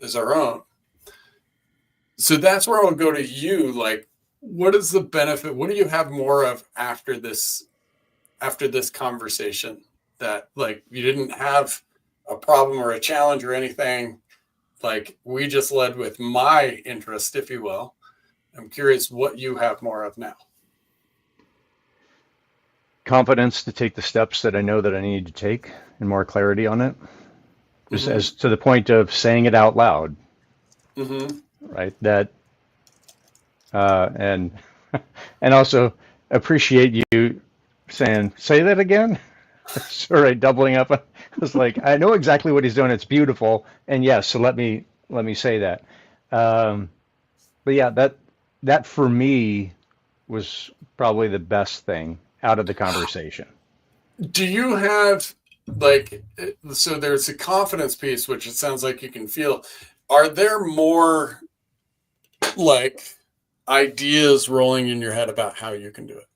as our own. So that's where I'll go to you. Like, what is the benefit? What do you have more of after this conversation that like you didn't have a problem or a challenge or anything? Like we just led with my interest, if you will. I'm curious what you have more of now. Confidence to take the steps that I know that I need to take and more clarity on it. Just as to the point of saying it out loud, right? That and also appreciate you saying, say that again. All right, doubling up. I was like, I know exactly what he's doing. It's beautiful, and yes, so let me say that. But yeah, that for me was probably the best thing out of the conversation. Do you have like, so there's a confidence piece, which it sounds like you can feel. Are there more like ideas rolling in your head about how you can do it?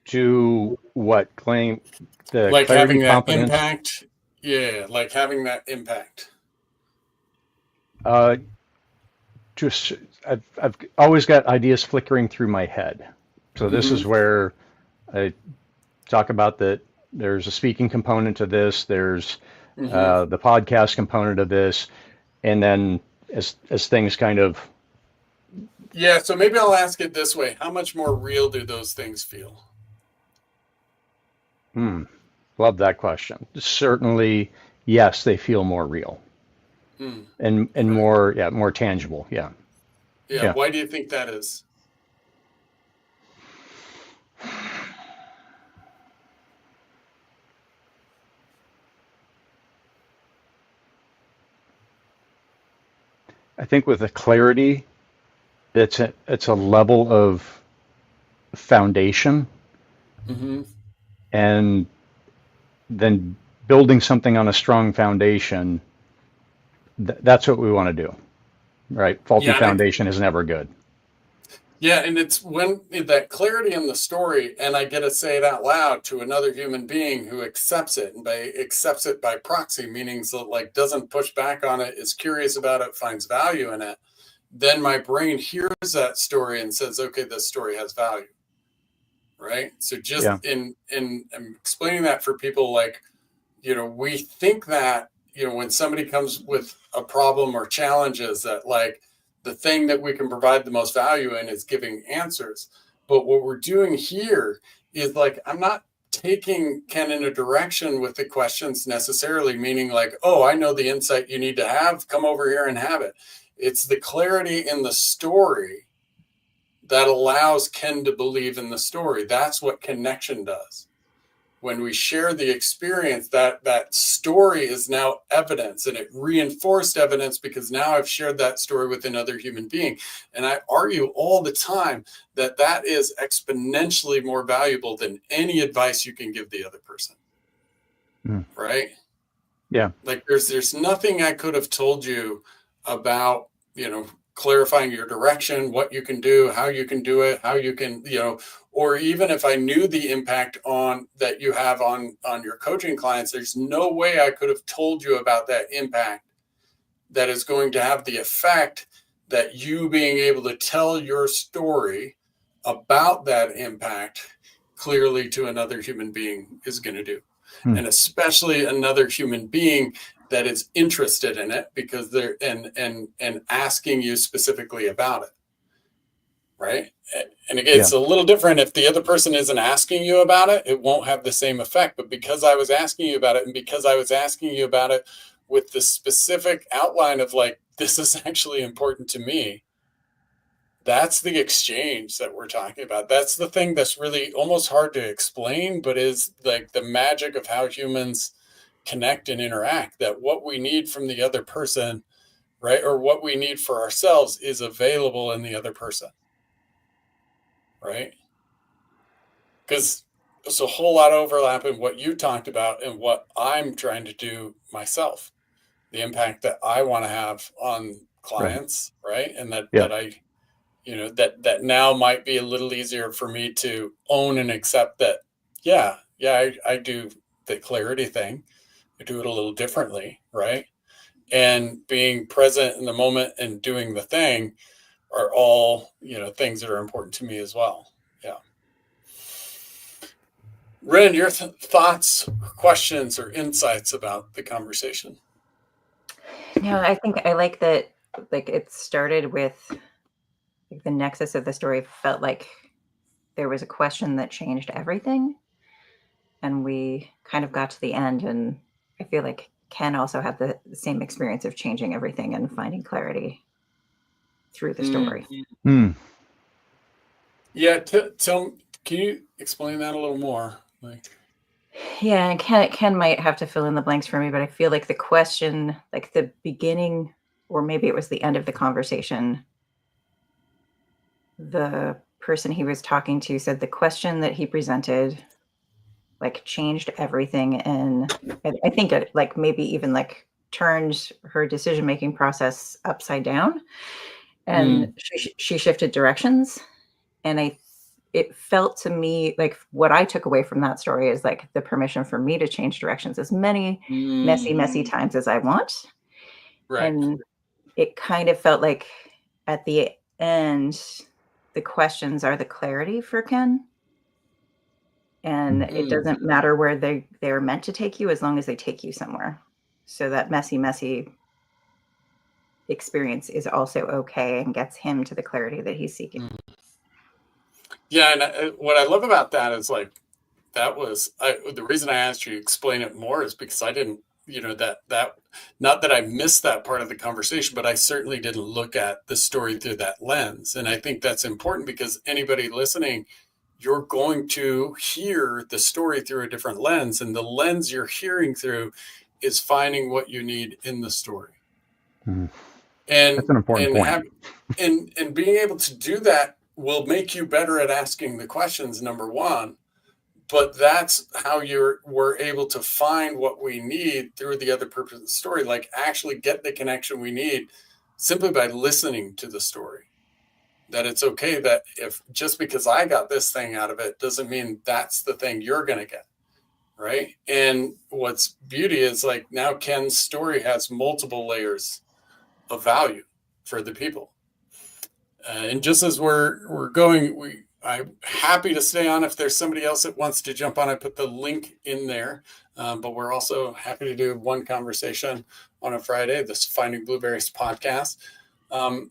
To what claim the Like clarity, having that confidence? impact? Yeah, like having that impact. Just I've always got ideas flickering through my head. So this is where I talk about that there's a speaking component to this, there's the podcast component of this, and then as things kind of Yeah, so maybe I'll ask it this way. How much more real do those things feel? love that question. Certainly, yes, they feel more real and Okay. more tangible. Yeah. Yeah, Yeah. why do you think that is? I think with the clarity, it's a level of foundation, and then building something on a strong foundation. That's what we want to do, right? Faulty Yeah, foundation is never good. yeah, and it's when that clarity in the story, and I get to say it out loud to another human being who accepts it, and accepts it by proxy, meaning so like doesn't push back on it, is curious about it, finds value in it. Then my brain hears that story and says, "Okay, this story has value." Right? So just Yeah. in I'm explaining that for people, like we think that when somebody comes with a problem or challenges, that like the thing that we can provide the most value in is giving answers. But what we're doing here is like, I'm not taking Ken in a direction with the questions necessarily, meaning like, oh, I know the insight you need to have, come over here and have it. It's the clarity in the story that allows Ken to believe in the story. That's what connection does. When we share the experience, that story is now evidence, and it reinforced evidence because now I've shared that story with another human being. And I argue all the time that is exponentially more valuable than any advice you can give the other person. Right? Yeah. Like there's nothing I could have told you about, clarifying your direction, what you can do, how you can do it, how you can, or even if I knew the impact on that you have on your coaching clients, there's no way I could have told you about that impact that is going to have the effect that you being able to tell your story about that impact clearly to another human being is going to do. And especially another human being that is interested in it because they're and asking you specifically about it, right? And again, it's a little different if the other person isn't asking you about it. It won't have the same effect. But because I was asking you about it, and because I was asking you about it with the specific outline of like, this is actually important to me, that's the exchange that we're talking about. That's the thing that's really almost hard to explain, but is like the magic of how humans connect and interact, that what we need from the other person, right, or what we need for ourselves is available in the other person, right? Because there's a whole lot of overlap in what you talked about and what I'm trying to do myself, the impact that I want to have on clients, right? And that I, that now might be a little easier for me to own and accept that, I do the clarity thing. I do it a little differently, right? And being present in the moment and doing the thing are all, things that are important to me as well. Yeah. Ren, your thoughts, questions, or insights about the conversation? No, I think I like that. Like it started with like, the nexus of the story felt like there was a question that changed everything, and we kind of got to the end, and I feel like Ken also had the same experience of changing everything and finding clarity through the story. Yeah, can you explain that a little more? Yeah, and Ken might have to fill in the blanks for me, but I feel like the question, like the beginning, or maybe it was the end of the conversation, the person he was talking to said the question that he presented like changed everything, and I think it like maybe even like turned her decision-making process upside down, and she shifted directions. And it felt to me like what I took away from that story is like the permission for me to change directions as many messy times as I want. Right. And it kind of felt like at the end, the questions are the clarity for Ken. And it doesn't matter where they're meant to take you as long as they take you somewhere. So that messy experience is also okay and gets him to the clarity that he's seeking. Yeah, and what I love about that is like that was the reason I asked you to explain it more is because I didn't, that not that I missed that part of the conversation, but I certainly didn't look at the story through that lens. And I think that's important because anybody listening, you're going to hear the story through a different lens, and the lens you're hearing through is finding what you need in the story. And that's an important point. And being able to do that will make you better at asking the questions, number one. But that's how we're able to find what we need through the other purpose of the story, like actually get the connection we need simply by listening to the story. That it's okay that if just because I got this thing out of it doesn't mean that's the thing you're going to get. Right. And what's beauty is like now Ken's story has multiple layers of value for the people. And just as we're going, I'm happy to stay on if there's somebody else that wants to jump on. I put the link in there, but we're also happy to do one conversation on a Friday, this Finding Blueberries podcast. So I'm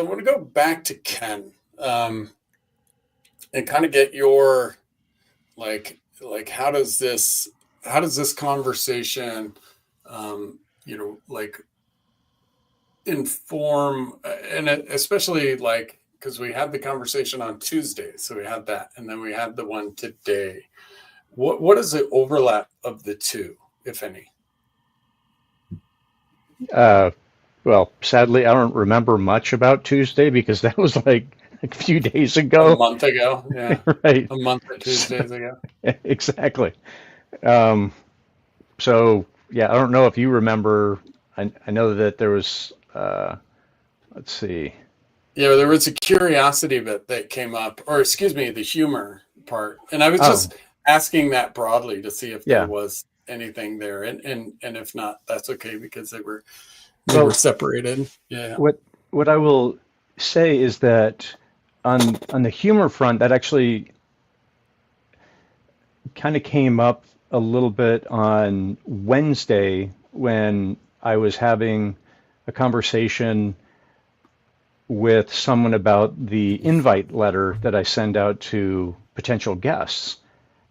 going to go back to Ken and kind of get your like how does this conversation inform, and especially like because we had the conversation on Tuesday, so we had that, and then we had the one today. What is the overlap of the two, if any? Well, sadly, I don't remember much about Tuesday because that was like a few days ago. A month ago, yeah. Right. A month or Tuesdays ago. Exactly. So, yeah, I don't know if you remember. I know that there was, let's see. Yeah, there was a curiosity bit that came up, or excuse me, the humor part. And I was just asking that broadly to see if there was anything there. And if not, that's okay because they were separated. Yeah. What I will say is that on the humor front, that actually kind of came up a little bit on Wednesday when I was having a conversation with someone about the invite letter that I send out to potential guests.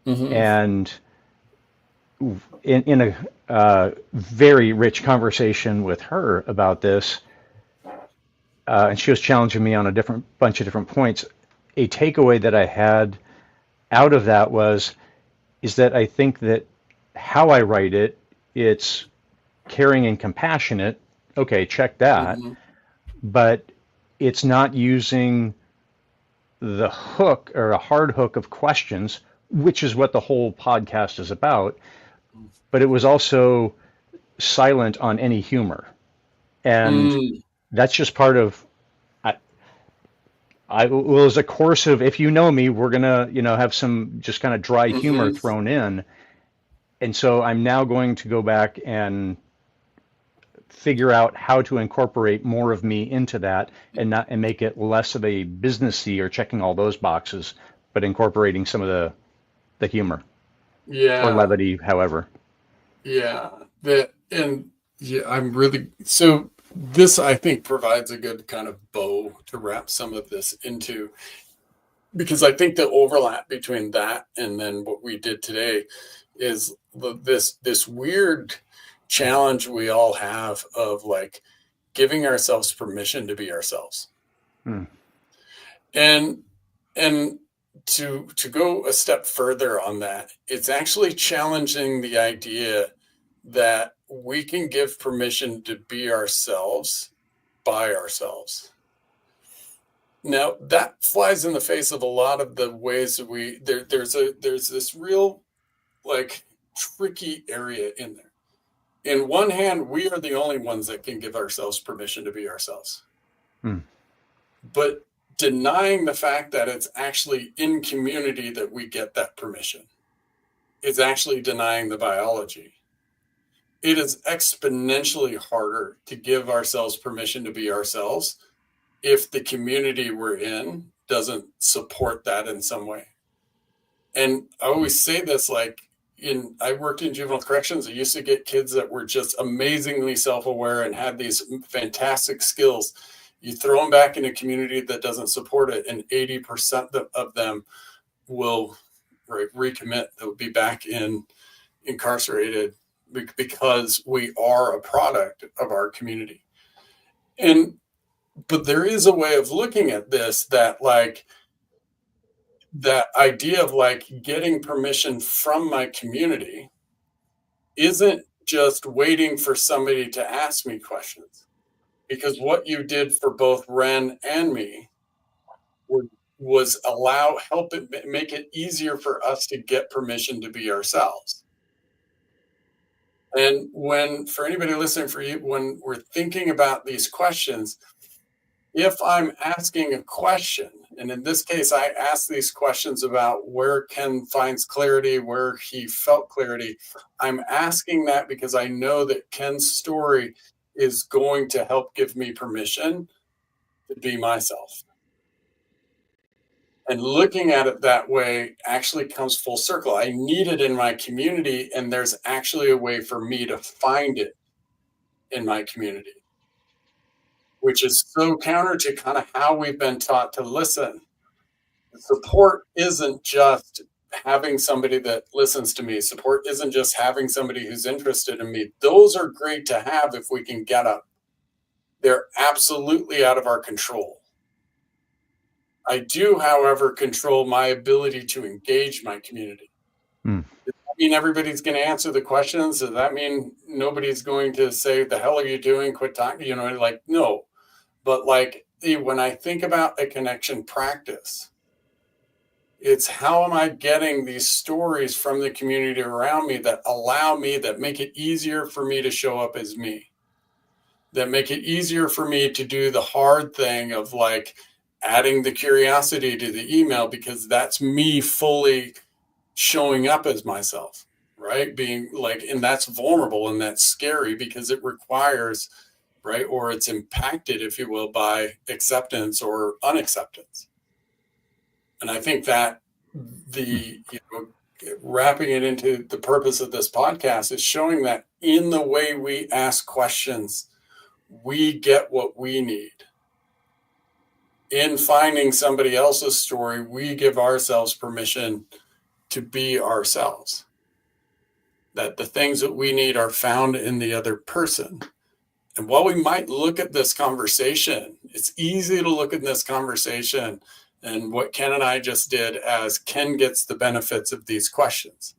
Mm-hmm. And in a very rich conversation with her about this, and she was challenging me on a bunch of different points. A takeaway that I had out of that is that I think that how I write it, it's caring and compassionate. Okay, check that. Mm-hmm. But it's not using the hook or a hard hook of questions, which is what the whole podcast is about. But it was also silent on any humor. And Mm. that's just part of I well, as a course of, if you know me, we're gonna, have some just kind of dry humor Mm-hmm. thrown in. And so I'm now going to go back and figure out how to incorporate more of me into that and make it less of a businessy or checking all those boxes, but incorporating some of the humor or Yeah. levity, however. Yeah. Yeah, I'm really so this I think provides a good kind of bow to wrap some of this into, because I think the overlap between that and then what we did today is this weird challenge we all have of like giving ourselves permission to be ourselves. Hmm. And and to go a step further on that, it's actually challenging the idea that we can give permission to be ourselves by ourselves. Now that flies in the face of a lot of the ways that there's this real like tricky area in there. In one hand, we are the only ones that can give ourselves permission to be ourselves. Hmm. But denying the fact that it's actually in community that we get that permission is actually denying the biology. It is exponentially harder to give ourselves permission to be ourselves if the community we're in doesn't support that in some way. And I always say this, like, I worked in juvenile corrections. I used to get kids that were just amazingly self-aware and had these fantastic skills. You throw them back in a community that doesn't support it, and 80% of them will recommit. They'll be back incarcerated because we are a product of our community. But there is a way of looking at this that like that idea of like getting permission from my community isn't just waiting for somebody to ask me questions, because what you did for both Ren and me was help it make it easier for us to get permission to be ourselves. And for anybody listening, for you, when we're thinking about these questions, if I'm asking a question, and in this case, I ask these questions about where Ken finds clarity, where he felt clarity, I'm asking that because I know that Ken's story is going to help give me permission to be myself. And looking at it that way actually comes full circle. I need it in my community, and there's actually a way for me to find it in my community, which is so counter to kind of how we've been taught to listen. Support isn't just having somebody that listens to me. Support isn't just having somebody who's interested in me. Those are great to have if we can get them. They're absolutely out of our control. I do, however, control my ability to engage my community. Hmm. Does that mean everybody's going to answer the questions? Does that mean nobody's going to say, "The hell are you doing? Quit talking"? Like, no. But like when I think about a connection practice, it's how am I getting these stories from the community around me that allow me, that make it easier for me to show up as me, that make it easier for me to do the hard thing of like adding the curiosity to the email, because that's me fully showing up as myself, right? Being like, and that's vulnerable and that's scary because it requires, right? Or it's impacted, if you will, by acceptance or unacceptance. And I think that wrapping it into the purpose of this podcast is showing that in the way we ask questions, we get what we need. In finding somebody else's story, we give ourselves permission to be ourselves. That the things that we need are found in the other person. And while we might look at this conversation, it's easy to look at this conversation and what Ken and I just did as Ken gets the benefits of these questions.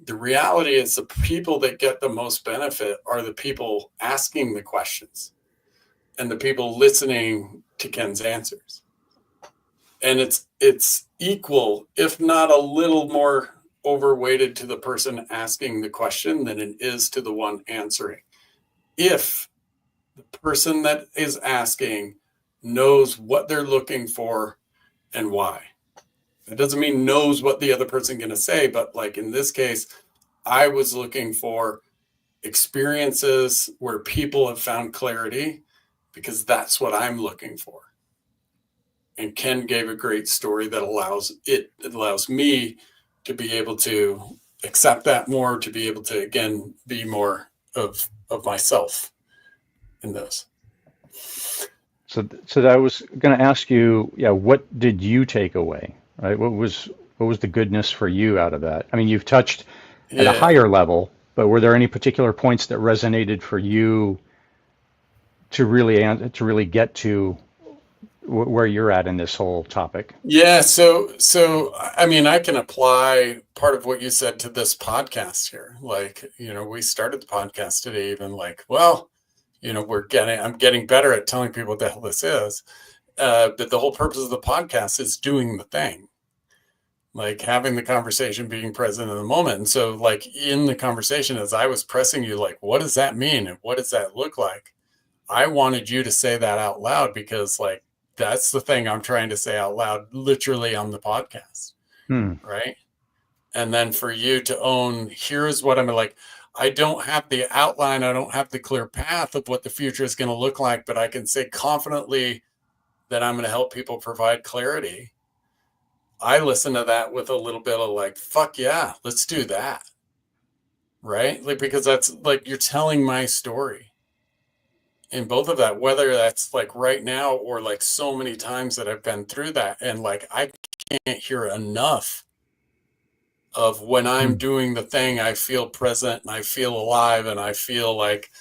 The reality is the people that get the most benefit are the people asking the questions and the people listening to Ken's answers. And it's equal, if not a little more overweighted to the person asking the question than it is to the one answering. If the person that is asking knows what they're looking for and why. It doesn't mean knows what the other person going to say, but like in this case, I was looking for experiences where people have found clarity because that's what I'm looking for. And Ken gave a great story that allows me to be able to accept that more, to be able to, again, be more of myself in this. So I was going to ask you, what did you take away, right? What was the goodness for you out of that? I mean, you've touched at a higher level, but were there any particular points that resonated for you to really get to where you're at in this whole topic? Yeah. So, I mean, I can apply part of what you said to this podcast here. Like, we started the podcast today, even like, well, I'm getting better at telling people what the hell this is. But the whole purpose of the podcast is doing the thing, like having the conversation, being present in the moment. And so like in the conversation, as I was pressing you, like, what does that mean? And what does that look like? I wanted you to say that out loud because like, that's the thing I'm trying to say out loud, literally on the podcast. Right. And then for you to own, here's what I'm like, I don't have the outline. I don't have the clear path of what the future is going to look like, but I can say confidently that I'm going to help people provide clarity. I listen to that with a little bit of like, fuck yeah, let's do that. Right. Like, because that's like, you're telling my story. In both of that, whether that's like right now or like so many times that I've been through that. And like, I can't hear enough of when I'm doing the thing, I feel present and I feel alive and I feel like,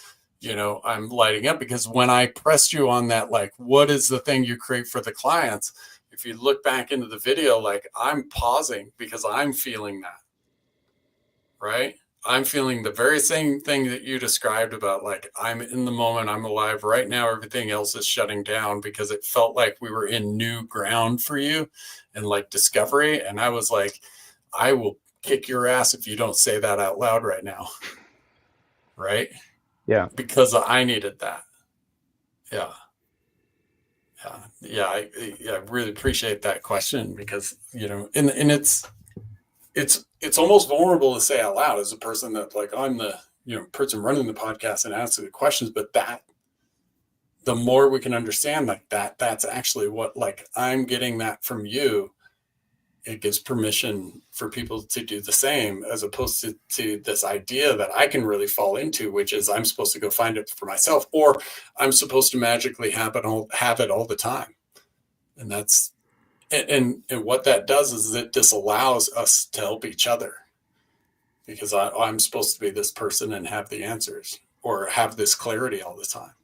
I'm lighting up because when I pressed you on that, like, what is the thing you create for the clients? If you look back into the video, like I'm pausing because I'm feeling that, right? I'm feeling the very same thing that you described about like, I'm in the moment, I'm alive right now. Everything else is shutting down because it felt like we were in new ground for you and like discovery. And I was like, I will kick your ass if you don't say that out loud right now. Right? Yeah. Because I needed that. Yeah. I really appreciate that question because, and it's almost vulnerable to say out loud as a person that like, I'm the, person running the podcast and asking the questions, but that the more we can understand like that's actually what, like, I'm getting that from you. It gives permission for people to do the same as opposed to this idea that I can really fall into, which is I'm supposed to go find it for myself, or I'm supposed to magically have it all the time. And that's, and what that does is it disallows us to help each other because I'm supposed to be this person and have the answers or have this clarity all the time.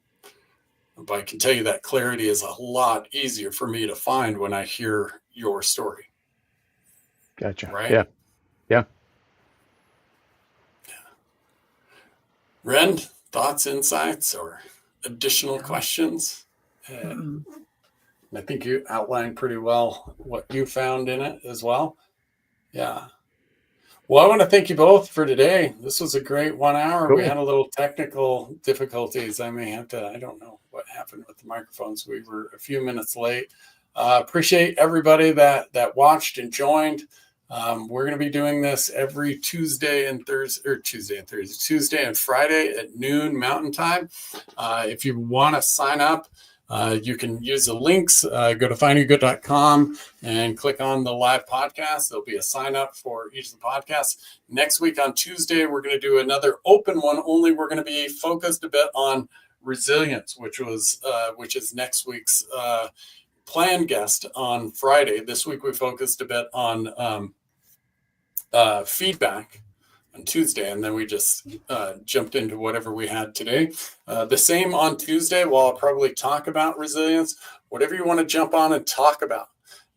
But I can tell you that clarity is a lot easier for me to find when I hear your story. Gotcha. Right? Yeah. Ren, thoughts, insights, or additional questions? I think you outlined pretty well what you found in it as well. Yeah. Well, I want to thank you both for today. This was a great 1 hour. Cool. We had a little technical difficulties. I don't know what happened with the microphones. We were a few minutes late. Appreciate everybody that watched and joined. We're going to be doing this every Tuesday and Friday at noon Mountain Time. If you want to sign up, You can use the links. Go to findinggood.com and click on the live podcast. There'll be a sign up for each of the podcasts. Next week on Tuesday, we're going to do another open one. Only we're going to be focused a bit on resilience, which is next week's planned guest on Friday. This week we focused a bit on feedback on Tuesday, and then we just jumped into whatever we had today. The same on Tuesday. Well, I'll probably talk about resilience. Whatever you want to jump on and talk about.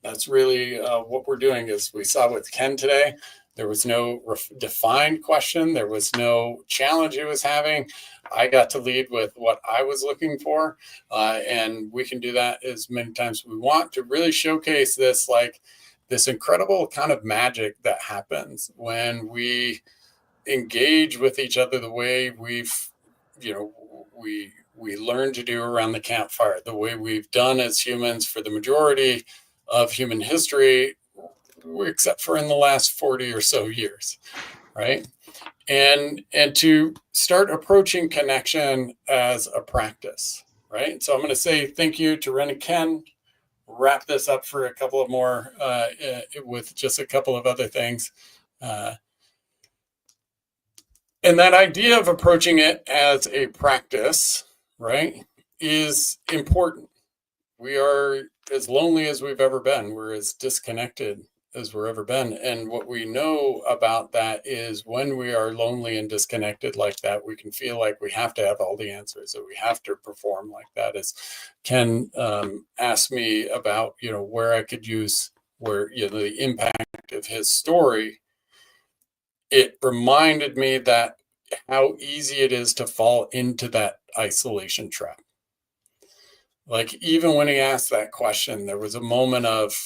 That's really what we're doing. Is we saw with Ken today, there was no defined question. There was no challenge he was having. I got to lead with what I was looking for, and we can do that as many times as we want to really showcase this incredible kind of magic that happens when we engage with each other the way we learn to do around the campfire, the way we've done as humans for the majority of human history, except for in the last 40 or so years, right? And to start approaching connection as a practice, right? So I'm going to say thank you to Ren and Ken. Wrap this up for a couple of more with just a couple of other things. And that idea of approaching it as a practice, right, is important. We are as lonely as we've ever been. We're as disconnected as we've ever been. And what we know about that is when we are lonely and disconnected like that, we can feel like we have to have all the answers, that we have to perform like that. As Ken asked me about, where I could use the impact of his story, it reminded me that how easy it is to fall into that isolation trap. Like, even when he asked that question, there was a moment of,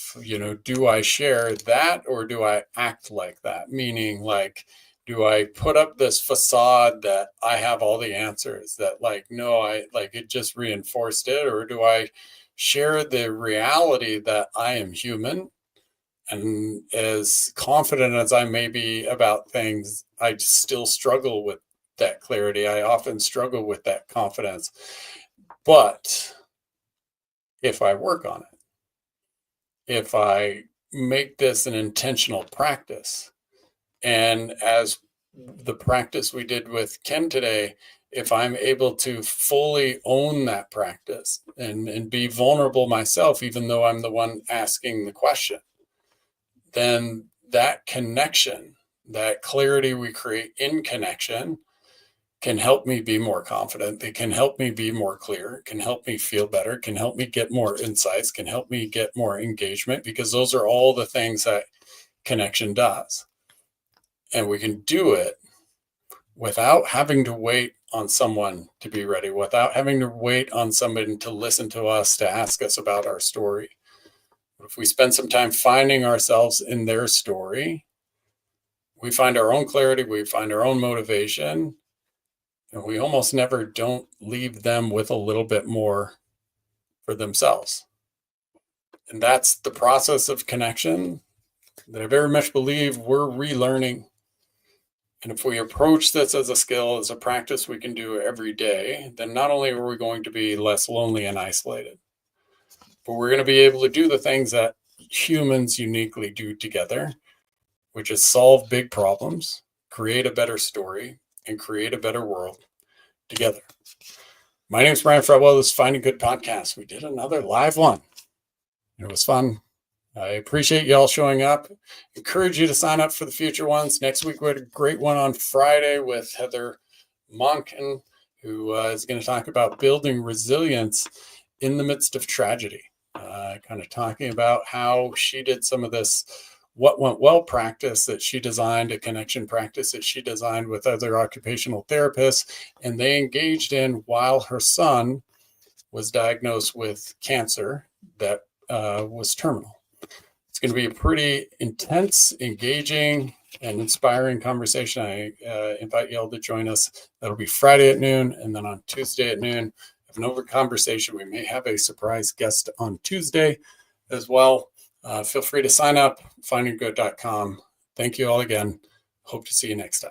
do I share that or do I act like that? Meaning, like, do I put up this facade that I have all the answers, that it just reinforced it? Or do I share the reality that I am human? And as confident as I may be about things, I still struggle with that clarity. I often struggle with that confidence. But if I work on it, if I make this an intentional practice, and as the practice we did with Ken today, if I'm able to fully own that practice and be vulnerable myself, even though I'm the one asking the question, then that connection, that clarity we create in connection can help me be more confident. It can help me be more clear, can help me feel better, can help me get more insights, can help me get more engagement, because those are all the things that connection does. And we can do it without having to wait on someone to be ready, without having to wait on somebody to listen to us, to ask us about our story. If we spend some time finding ourselves in their story, we find our own clarity, we find our own motivation, and we almost never don't leave them with a little bit more for themselves. And that's the process of connection that I very much believe we're relearning. And if we approach this as a skill, as a practice we can do every day, then not only are we going to be less lonely and isolated, but we're going to be able to do the things that humans uniquely do together, which is solve big problems, create a better story, and create a better world together. My name is Brian Fretwell. This is Finding Good Podcast. We did another live one. It was fun. I appreciate y'all showing up. Encourage you to sign up for the future ones. Next week, we had a great one on Friday with Heather Monken, who is going to talk about building resilience in the midst of tragedy. Kind of talking about how she did some of this what went well practice that she designed, a connection practice that she designed with other occupational therapists, and they engaged in while her son was diagnosed with cancer that was terminal. It's going to be a pretty intense, engaging, and inspiring conversation. I invite you all to join us. That'll be Friday at noon, and then on Tuesday at noon, have an over conversation. We may have a surprise guest on Tuesday as well. Feel free to sign up, findinggood.com. Thank you all again. Hope to see you next time.